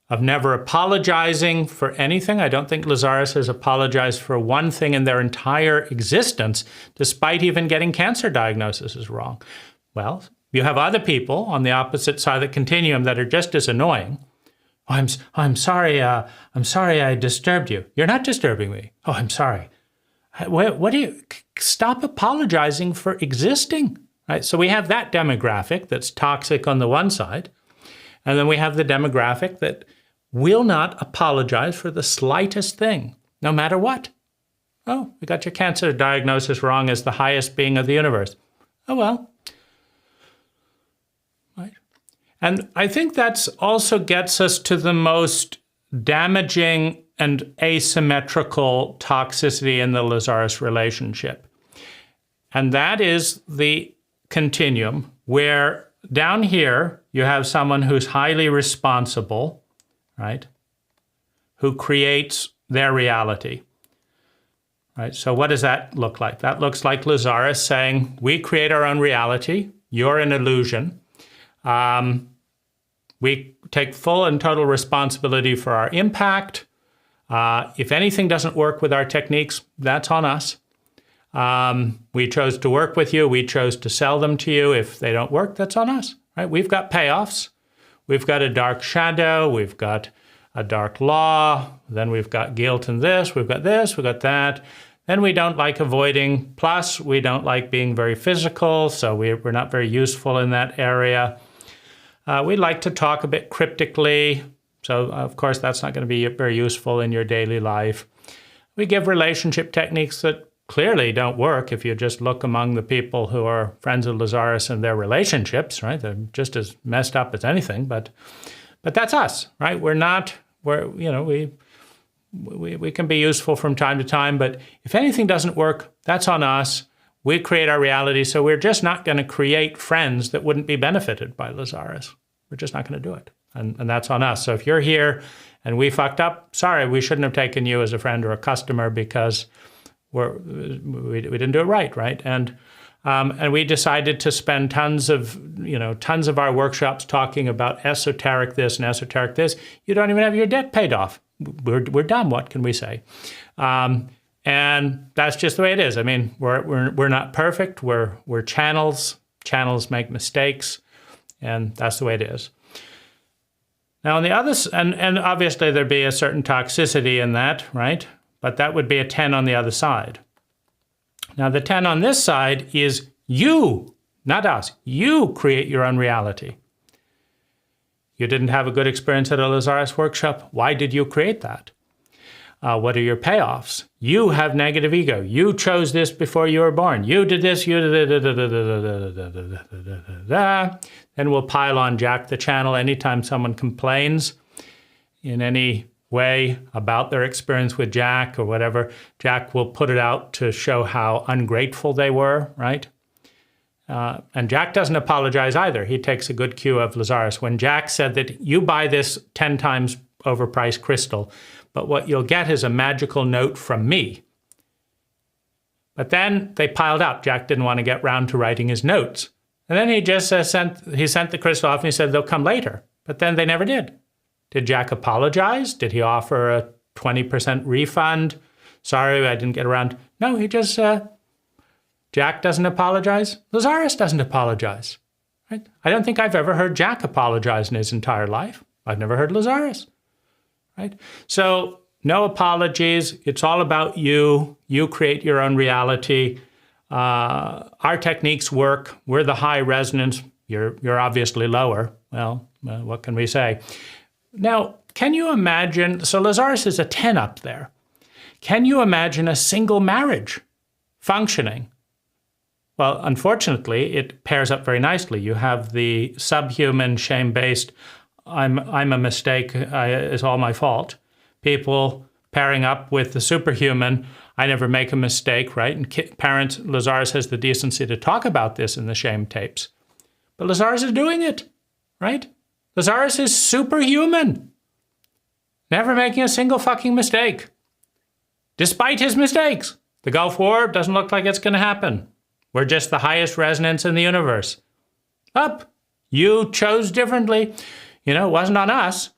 Of never apologizing for anything. I don't think Lazaris has apologized for one thing in their entire existence, despite even getting cancer diagnosis is wrong. Well, you have other people on the opposite side of the continuum that are just as annoying. Oh, I'm sorry I disturbed you. You're not disturbing me. Oh, I'm sorry. What do you, stop apologizing for existing, right? So we have that demographic that's toxic on the one side, and then we have the demographic that will not apologize for the slightest thing, no matter what. Oh, we got your cancer diagnosis wrong as the highest being of the universe. Oh, well. Right. And I think that's also gets us to the most damaging and asymmetrical toxicity in the Lazaris relationship. And that is the continuum, where down here you have someone who's highly responsible, right, who creates their reality. Right? So what does that look like? That looks like Lazaris saying, we create our own reality. You're an illusion. We take full and total responsibility for our impact. If anything doesn't work with our techniques, that's on us. We chose to work with you. We chose to sell them to you. If they don't work, that's on us. Right? We've got payoffs. We've got a dark shadow. We've got a dark law. Then we've got guilt in this. We've got that. Then we don't like avoiding. Plus, we don't like being very physical, so we're not very useful in that area. We like to talk a bit cryptically, so of course that's not going to be very useful in your daily life. We give relationship techniques that clearly don't work if you just look among the people who are friends of Lazaris and their relationships, right? They're just as messed up as anything, but that's us, right? We can be useful from time to time, but if anything doesn't work, that's on us. We create our reality, so we're just not going to create friends that wouldn't be benefited by Lazaris. We're just not going to do it, and that's on us. So if you're here and we fucked up, sorry, we shouldn't have taken you as a friend or a customer because we didn't do it right? And we decided to spend tons of our workshops talking about esoteric this and esoteric this. You don't even have your debt paid off. We're done. What can we say? And that's just the way it is. I mean, we're not perfect. We're channels. Channels make mistakes, and that's the way it is. Now, on the other, and obviously there'd be a certain toxicity in that, right? But that would be a 10 on the other side. Now, the 10 on this side is you, not us. You create your own reality. You didn't have a good experience at a Lazaris workshop. Why did you create that? What are your payoffs? You have negative ego. You chose this before you were born. You did this. You did. Then we'll pile on Jach the channel anytime someone complains in any way about their experience with Jach or whatever. Jach will put it out to show how ungrateful they were, right? And Jach doesn't apologize either. He takes a good cue of Lazaris. When Jach said that you buy this 10 times overpriced crystal, but what you'll get is a magical note from me. But then they piled up. Jach didn't want to get round to writing his notes. And then he just sent the crystal off and he said they'll come later. But then they never did. Did Jach apologize? Did he offer a 20% refund? Sorry, I didn't get around. No, he just Jach doesn't apologize. Lazaris doesn't apologize. Right? I don't think I've ever heard Jach apologize in his entire life. I've never heard Lazaris. Right? So no apologies. It's all about you. You create your own reality. Our techniques work. We're the high resonance. You're obviously lower. Well, what can we say? Now, can you imagine? So Lazaris is a 10 up there. Can you imagine a single marriage functioning? Well, unfortunately, it pairs up very nicely. You have the subhuman, shame-based, I'm a mistake, it's all my fault. People pairing up with the superhuman, I never make a mistake, right? And Lazaris has the decency to talk about this in the shame tapes. But Lazaris is doing it, right? Lazaris is superhuman. Never making a single fucking mistake. Despite his mistakes. The Gulf War doesn't look like it's going to happen. We're just the highest resonance in the universe. Up. You chose differently. You know, it wasn't on us.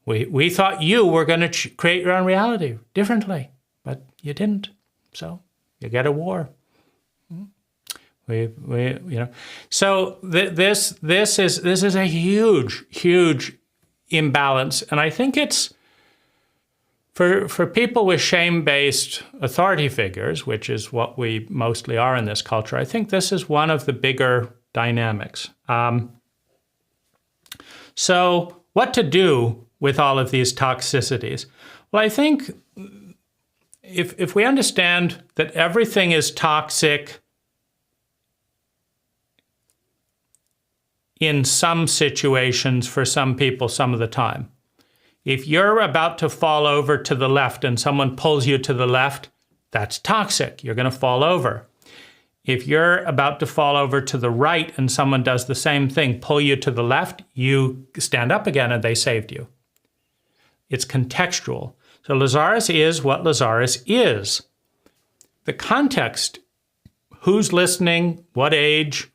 We thought you were going to create your own reality differently, but you didn't. So you get a war. So this is a huge imbalance, and I think it's for people with shame-based authority figures, which is what we mostly are in this culture. I think this is one of the bigger dynamics. So what to do with all of these toxicities? Well, I think if we understand that everything is toxic in some situations for some people some of the time. If you're about to fall over to the left and someone pulls you to the left, that's toxic. You're going to fall over. If you're about to fall over to the right and someone does the same thing, pull you to the left, you stand up again and they saved you. It's contextual. So Lazaris is what Lazaris is. The context, who's listening, what age,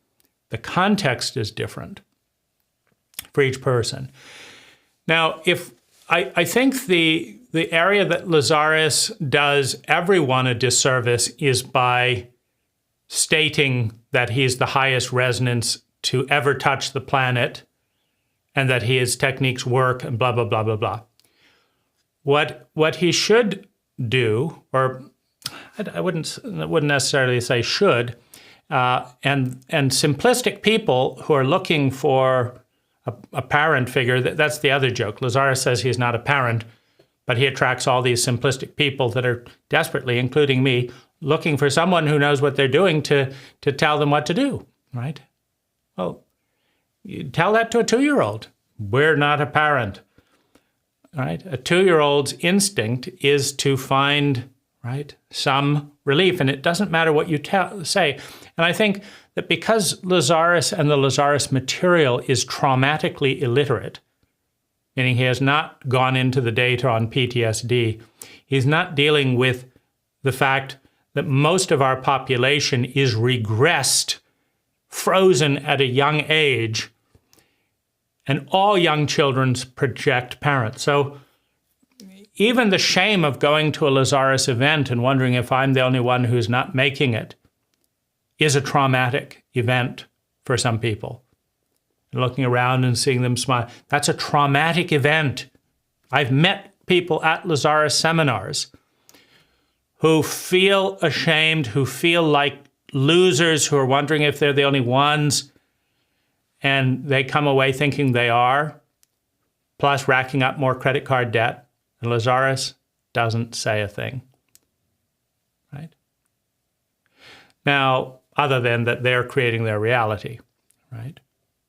the context is different for each person. Now, if I think the area that Lazaris does everyone a disservice is by stating that he's the highest resonance to ever touch the planet and that his techniques work and blah, blah, blah, blah, blah. What he should do, or I wouldn't necessarily say should, and simplistic people who are looking for a parent figure, that's the other joke. Lazaris says he's not a parent, but he attracts all these simplistic people that are desperately, including me, looking for someone who knows what they're doing to tell them what to do, right? Well, you tell that to a 2-year-old. We're not a parent, right? A 2-year-old's instinct is to find, right, some relief, and it doesn't matter what you say. And I think that because Lazaris and the Lazaris material is traumatically illiterate, meaning he has not gone into the data on PTSD, he's not dealing with the fact that most of our population is regressed, frozen at a young age, and all young children project parents. So even the shame of going to a Lazaris event and wondering if I'm the only one who's not making it is a traumatic event for some people. And looking around and seeing them smile, that's a traumatic event. I've met people at Lazaris seminars who feel ashamed, who feel like losers, who are wondering if they're the only ones, and they come away thinking they are, plus racking up more credit card debt. And Lazaris doesn't say a thing, right? Now, other than that they're creating their reality, right?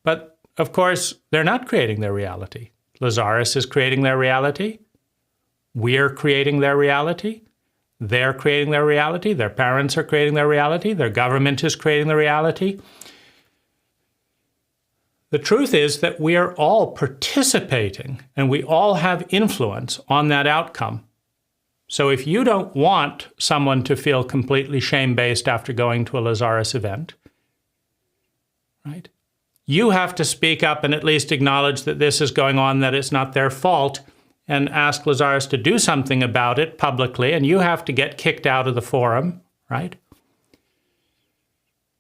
But of course, they're not creating their reality. Lazaris is creating their reality. We're creating their reality. They're creating their reality. Their parents are creating their reality. Their government is creating the reality. The truth is that we are all participating and we all have influence on that outcome. So if you don't want someone to feel completely shame-based after going to a Lazaris event, right, you have to speak up and at least acknowledge that this is going on, that it's not their fault, and ask Lazaris to do something about it publicly, and you have to get kicked out of the forum, right?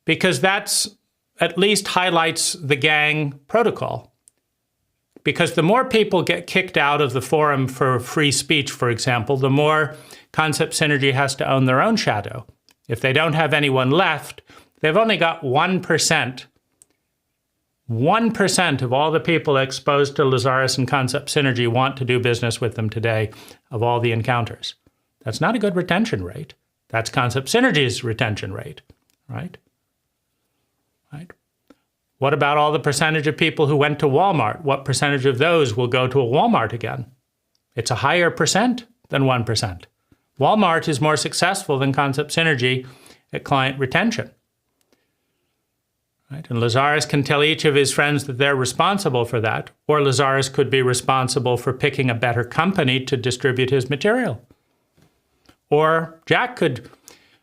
Because that's at least highlights the gang protocol. Because the more people get kicked out of the forum for free speech, for example, the more Concept Synergy has to own their own shadow. If they don't have anyone left, they've only got 1%. 1% of all the people exposed to Lazaris and Concept Synergy want to do business with them today of all the encounters. That's not a good retention rate. That's Concept Synergy's retention rate, right? Right? What about all the percentage of people who went to Walmart? What percentage of those will go to a Walmart again? It's a higher percent than 1%. Walmart is more successful than Concept Synergy at client retention. Right? And Lazaris can tell each of his friends that they're responsible for that, or Lazaris could be responsible for picking a better company to distribute his material. Or Jach could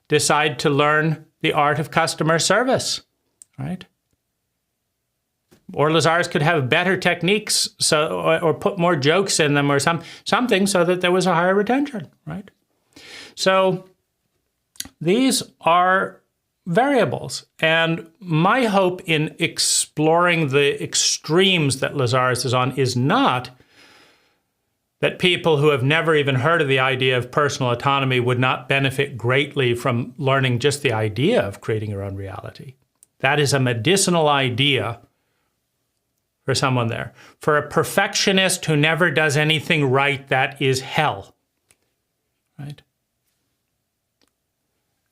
decide to learn the art of customer service, right? Or Lazaris could have better techniques, or put more jokes in them, or something so that there was a higher retention, right? So these are variables. And my hope in exploring the extremes that Lazaris is on is not that people who have never even heard of the idea of personal autonomy would not benefit greatly from learning just the idea of creating your own reality. That is a medicinal idea for someone there. For a perfectionist who never does anything right, that is hell, right?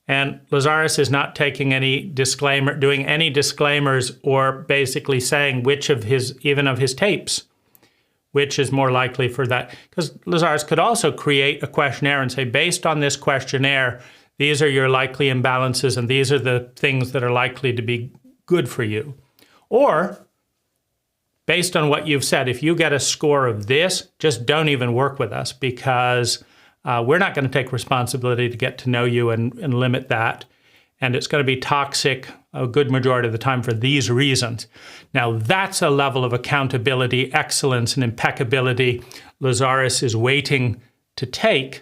And Lazaris is not taking any disclaimer, doing any disclaimers, or basically saying which of his, even of his tapes, which is more likely for that. Because Lazaris could also create a questionnaire and say, based on this questionnaire, these are your likely imbalances and these are the things that are likely to be good for you. Or, based on what you've said, if you get a score of this, just don't even work with us, because we're not going to take responsibility to get to know you and limit that. And it's going to be toxic a good majority of the time for these reasons. Now, that's a level of accountability, excellence, and impeccability Lazaris is waiting to take,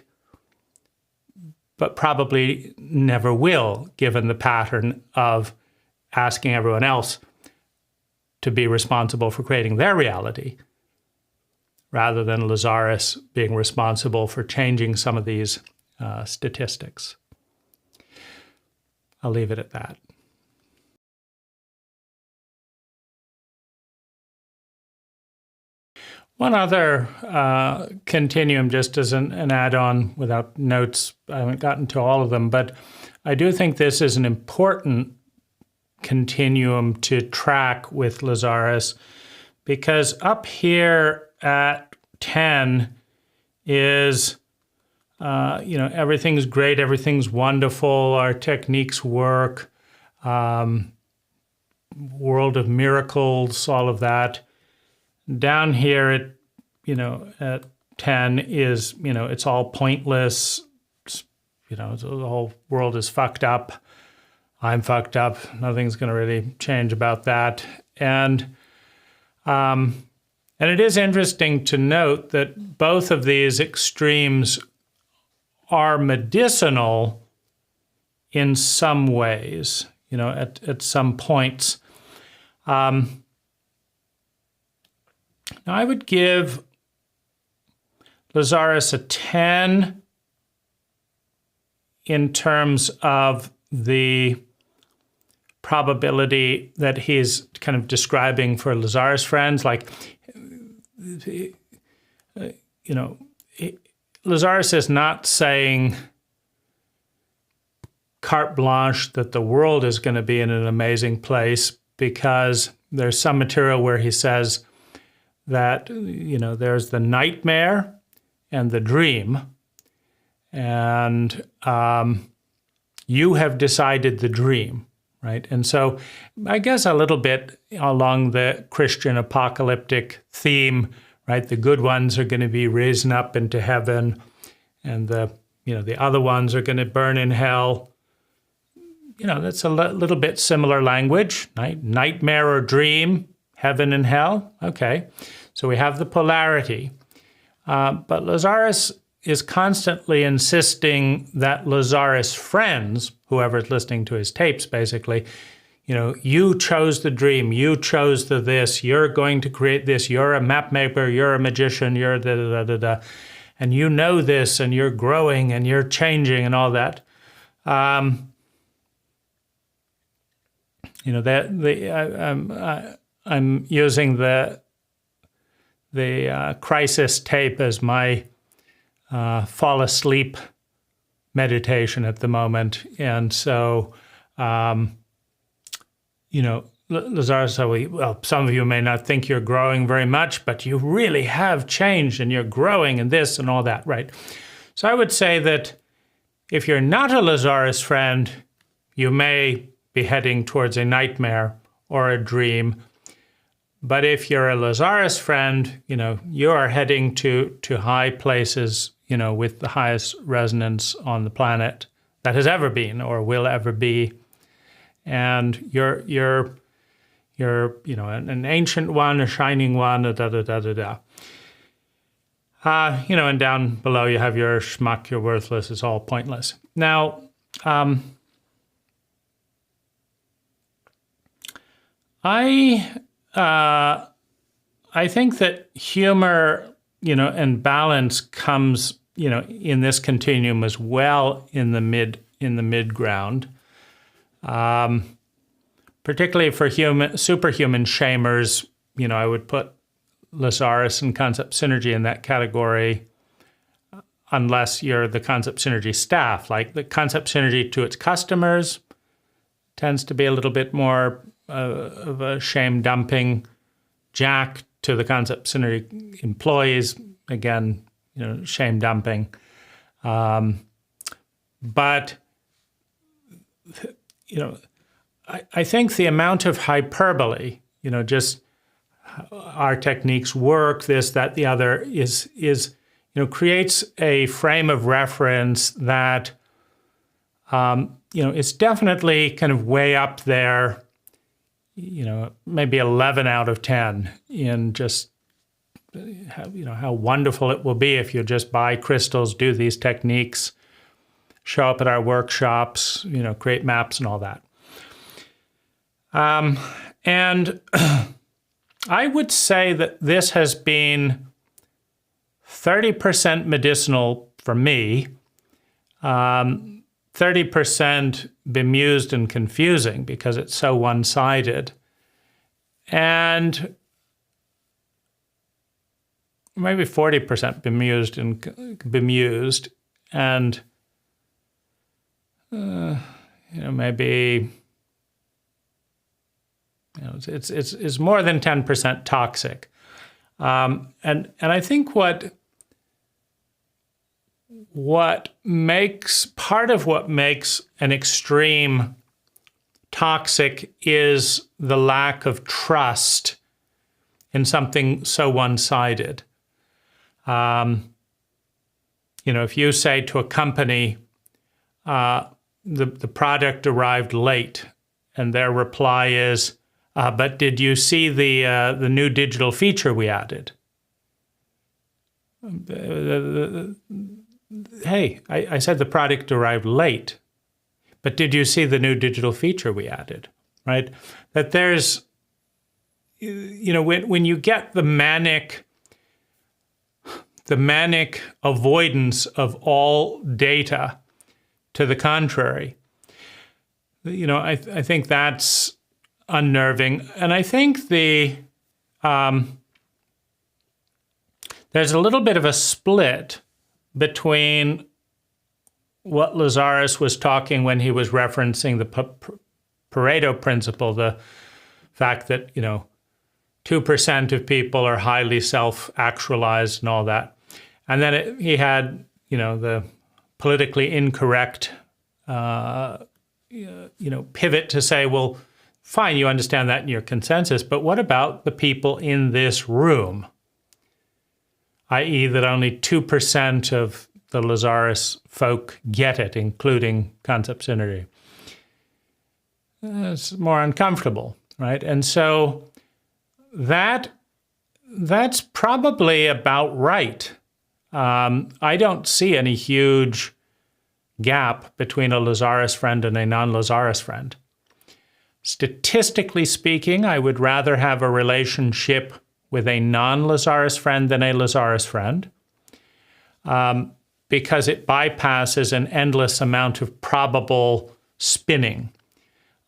but probably never will, given the pattern of asking everyone else to be responsible for creating their reality, rather than Lazaris being responsible for changing some of these statistics. I'll leave it at that. One other continuum, just as an add-on without notes, I haven't gotten to all of them, but I do think this is an important continuum to track with Lazaris, because up here at 10 is, everything's great, everything's wonderful, our techniques work, world of miracles, all of that. Down here at 10 is, it's all pointless, the whole world is fucked up, I'm fucked up, nothing's going to really change about that. And it is interesting to note that both of these extremes are medicinal in some ways, at some points. Now, I would give Lazaris a 10 in terms of the probability that he's kind of describing for Lazaris friends. Like, Lazaris is not saying carte blanche that the world is going to be in an amazing place, because there's some material where he says that, there's the nightmare and the dream, and you have decided the dream, right? And so I guess a little bit along the Christian apocalyptic theme, right? The good ones are going to be risen up into heaven, and the other ones are going to burn in hell. That's a little bit similar language, right? Nightmare or dream, heaven and hell. Okay, so we have the polarity. But Lazaris is constantly insisting that Lazaris friends, whoever's listening to his tapes, basically, you chose the dream, you chose the this, you're going to create this, you're a map maker, you're a magician, you're da-da-da-da-da, and you know this, and you're growing, and you're changing, and all that. I'm using the crisis tape as my fall asleep meditation at the moment. And so, Lazaris said, well, some of you may not think you're growing very much, but you really have changed and you're growing and this and all that, right? So I would say that if you're not a Lazaris friend, you may be heading towards a nightmare or a dream. But if you're a Lazaris friend, you are heading to high places, with the highest resonance on the planet that has ever been or will ever be. And you're an ancient one, a shining one, da-da-da-da-da. And down below you have your schmuck, you're worthless, it's all pointless. Now, I think that humor, and balance comes, in this continuum as well in the mid ground, particularly for superhuman shamers. I would put Lazaris and concept synergy in that category, unless you're the concept synergy staff. Like the concept synergy to its customers tends to be a little bit more of a shame dumping. Jach to the concept synergy employees, again, shame dumping. But I think the amount of hyperbole, just our techniques work, this, that, the other, is creates a frame of reference that it's definitely kind of way up there, maybe 11 out of 10 in just how wonderful it will be if you just buy crystals, do these techniques, show up at our workshops, create maps and all that. And I would say that this has been 30% medicinal for me, 30% bemused and confusing because it's so one-sided, and maybe 40% bemused and maybe it's more than 10% toxic. And I think what makes an extreme toxic is the lack of trust in something so one-sided. If you say to a company, the product arrived late, and their reply is, but did you see the new digital feature we added? Hey, I said the product arrived late, but did you see the new digital feature we added, right? That there's, when you get the manic avoidance of all data to the contrary, I think that's unnerving. And I think there's a little bit of a split between what Lazaris was talking when he was referencing the Pareto principle, the fact that, 2% of people are highly self-actualized and all that. And then he had, the politically incorrect, pivot to say, well, fine, you understand that in your consensus, but what about the people in this room? I.e. that only 2% of the Lazaris folk get it, including concept synergy. It's more uncomfortable, right? And so that's probably about right. I don't see any huge gap between a Lazaris friend and a non-Lazaris friend. Statistically speaking, I would rather have a relationship with a non-Lazaris friend than a Lazaris friend, because it bypasses an endless amount of probable spinning,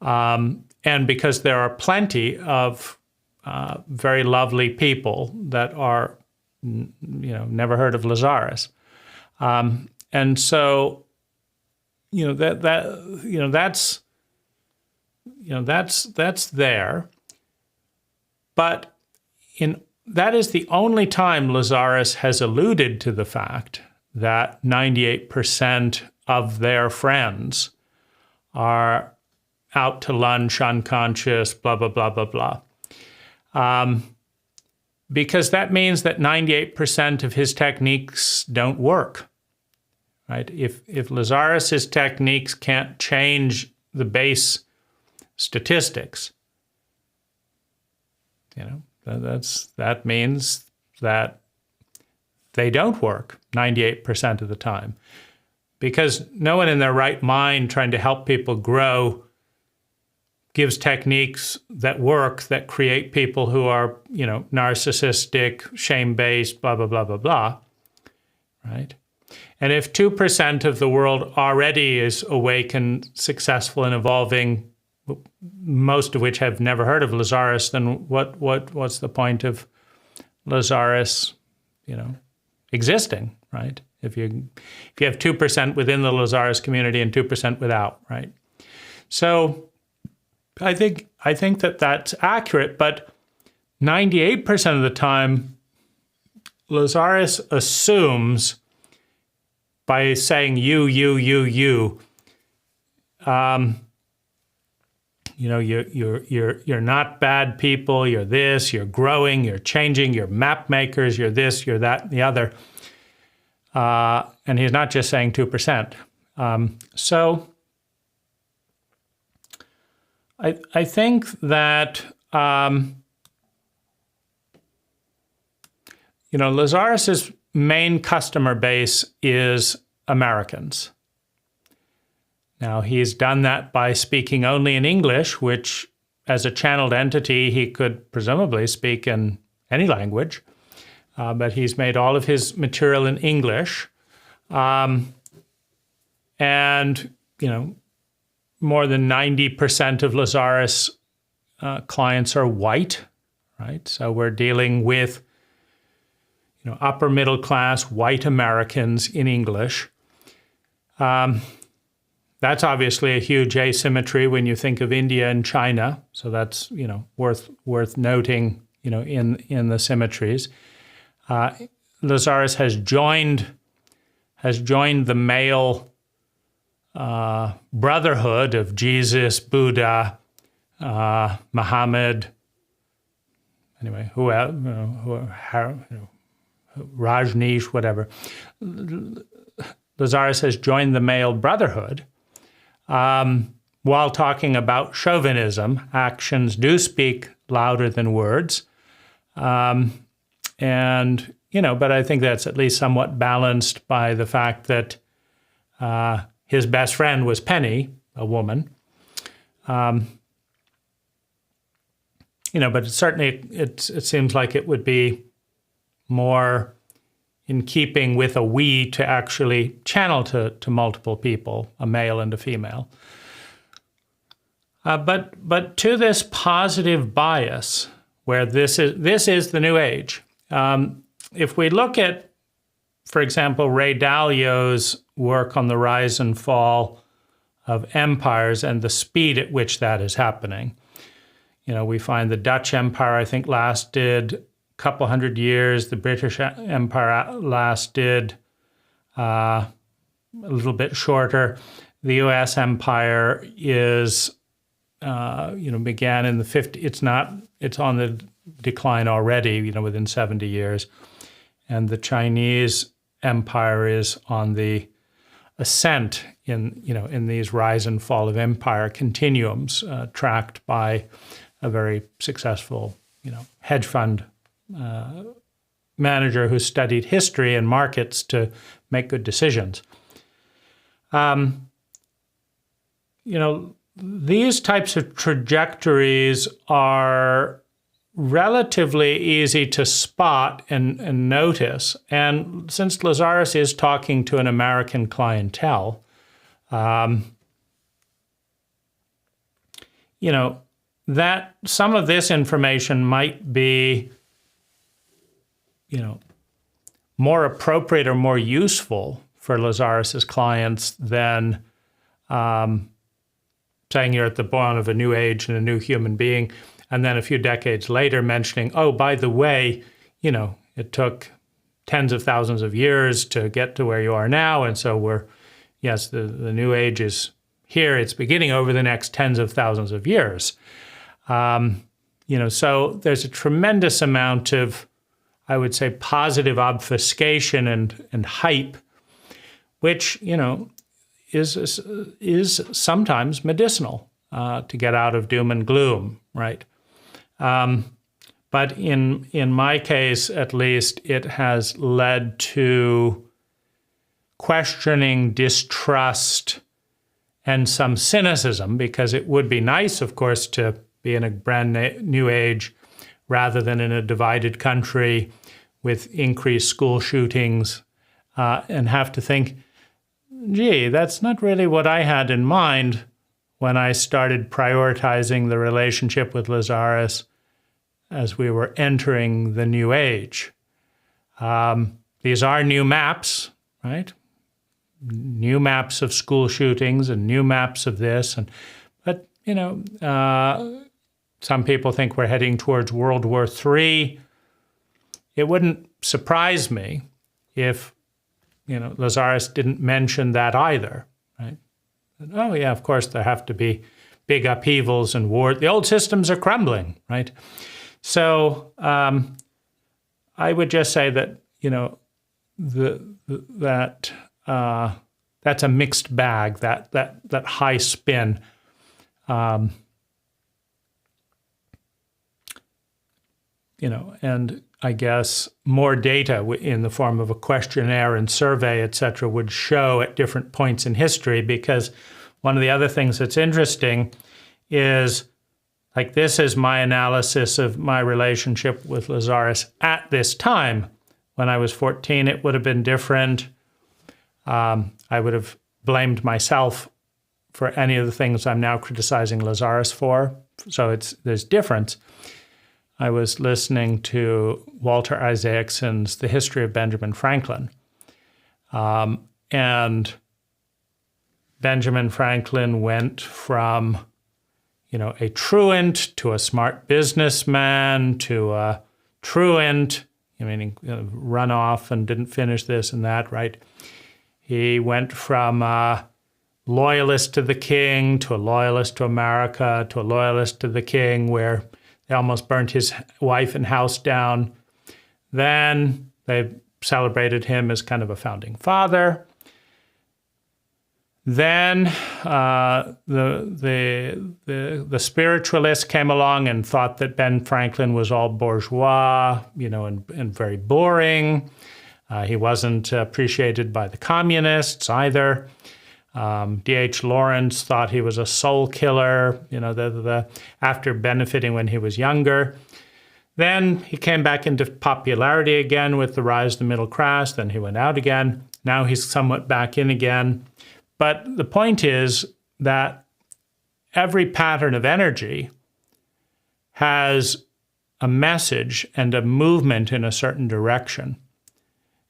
and because there are plenty of very lovely people that are, never heard of Lazaris, and so, that's there, but that is the only time Lazaris has alluded to the fact that 98% of their friends are out to lunch, unconscious, blah, blah, blah, blah, blah. Because that means that 98% of his techniques don't work, right? If Lazaris's techniques can't change the base statistics, that means that they don't work 98% of the time, because no one in their right mind trying to help people grow gives techniques that work, that create people who are, narcissistic, shame-based, blah, blah, blah, blah, blah, right? And if 2% of the world already is awake and successful and evolving, most of which have never heard of Lazaris, then what's the point of Lazaris, existing, right? If you have 2% within the Lazaris community and 2% without, right? So I think that that's accurate, but 98% of the time, Lazaris assumes by saying you, you're not bad people, you're this, you're growing, you're changing, you're map makers, you're this, you're that, and the other. And he's not just saying 2%. So I think that Lazaris's main customer base is Americans. Now, he's done that by speaking only in English, which, as a channeled entity, he could presumably speak in any language. But he's made all of his material in English. And, more than 90% of Lazaris clients are white, right? So we're dealing with, upper middle class white Americans in English. That's obviously a huge asymmetry when you think of India and China. So that's, worth noting, in the symmetries. Lazaris has joined the male brotherhood of Jesus, Buddha, Muhammad, anyway, Rajneesh, whatever. Lazaris has joined the male brotherhood while talking about chauvinism. Actions do speak louder than words. But I think that's at least somewhat balanced by the fact that his best friend was Penny, a woman. But certainly it seems like it would be more in keeping with a we to actually channel to multiple people, a male and a female. But to this positive bias, where this is the new age. If we look at, for example, Ray Dalio's work on the rise and fall of empires and the speed at which that is happening, we find the Dutch Empire, I think, lasted a couple hundred years. The British Empire lasted a little bit shorter. The U.S. Empire is, began in the 50s. It's on the decline already, within 70 years. And the Chinese Empire is on the ascent in these rise and fall of empire continuums, tracked by a very successful, hedge fund manager who studied history and markets to make good decisions. These types of trajectories are relatively easy to spot and notice. And since Lazaris is talking to an American clientele, that some of this information might be, more appropriate or more useful for Lazaris's clients than saying you're at the dawn of a new age and a new human being, and then a few decades later mentioning, oh, by the way, it took tens of thousands of years to get to where you are now, and so the new age is here, it's beginning over the next tens of thousands of years. So there's a tremendous amount of, I would say, positive obfuscation and hype, which, is sometimes medicinal to get out of doom and gloom, right? But in my case, at least, it has led to questioning, distrust, and some cynicism, because it would be nice, of course, to be in a brand new age rather than in a divided country with increased school shootings, and have to think, gee, that's not really what I had in mind when I started prioritizing the relationship with Lazaris as we were entering the new age. These are new maps, right? New maps of school shootings and new maps of this. But, some people think we're heading towards World War III. It wouldn't surprise me if, Lazaris didn't mention that either, right? Oh, yeah, of course, there have to be big upheavals and war. The old systems are crumbling, right? So I would just say that, that's a mixed bag, that high spin. And I guess more data in the form of a questionnaire and survey, et cetera, would show at different points in history, because one of the other things that's interesting is, like, this is my analysis of my relationship with Lazaris at this time. When I was 14, it would have been different. I would have blamed myself for any of the things I'm now criticizing Lazaris for. So there's difference. I was listening to Walter Isaacson's The History of Benjamin Franklin. And Benjamin Franklin went from, a truant to a smart businessman to a truant, meaning run off and didn't finish this and that, right? He went from a loyalist to the king to a loyalist to America to a loyalist to the king, where they almost burnt his wife and house down. Then they celebrated him as kind of a founding father. Then the spiritualists came along and thought that Ben Franklin was all bourgeois, and very boring. He wasn't appreciated by the communists either. D.H. Lawrence thought he was a soul killer, after benefiting when he was younger. Then he came back into popularity again with the rise of the middle class. Then he went out again. Now he's somewhat back in again. But the point is that every pattern of energy has a message and a movement in a certain direction.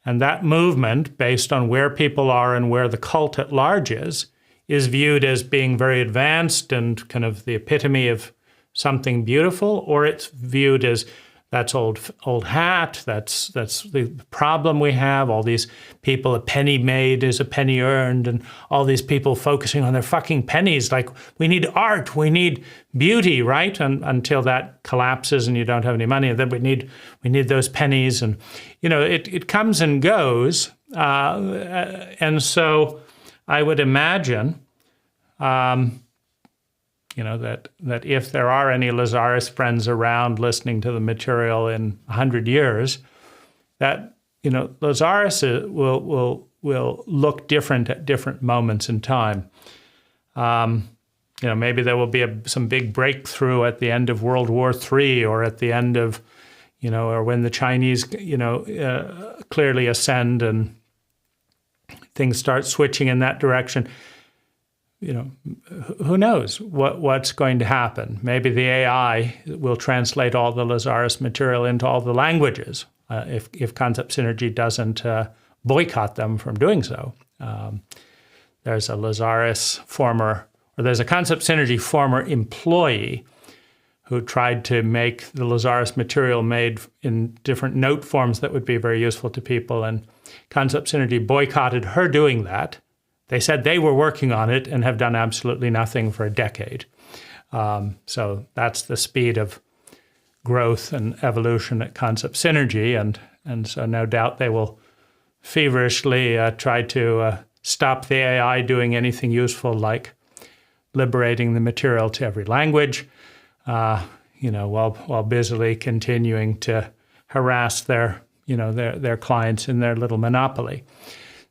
And that movement, based on where people are and where the cult at large is viewed as being very advanced and kind of the epitome of something beautiful, or it's viewed as that's old hat, that's the problem we have, all these people, a penny made is a penny earned, and all these people focusing on their fucking pennies, like, we need art, we need beauty, right? And until that collapses and you don't have any money, and then we need those pennies, and it comes and goes. And so I would imagine that if there are any Lazaris friends around listening to the material in 100 years, that, Lazaris will look different at different moments in time. Maybe there will be some big breakthrough at the end of World War III, or at the end of, or when the Chinese, clearly ascend and things start switching in that direction. Who knows what's going to happen? Maybe the AI will translate all the Lazaris material into all the languages if Concept Synergy doesn't boycott them from doing so. There's a Concept Synergy former employee who tried to make the Lazaris material made in different note forms that would be very useful to people, and Concept Synergy boycotted her doing that. They said they were working on it and have done absolutely nothing for a decade. So that's the speed of growth and evolution at Concept Synergy, and so no doubt they will feverishly try to stop the AI doing anything useful, like liberating the material to every language, while busily continuing to harass their clients in their little monopoly.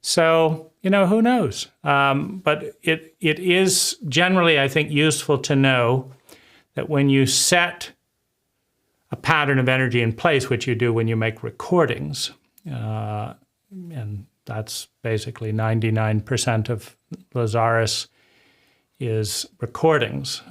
So, who knows? But it is generally, I think, useful to know that when you set a pattern of energy in place, which you do when you make recordings, and that's basically 99% of Lazaris is recordings.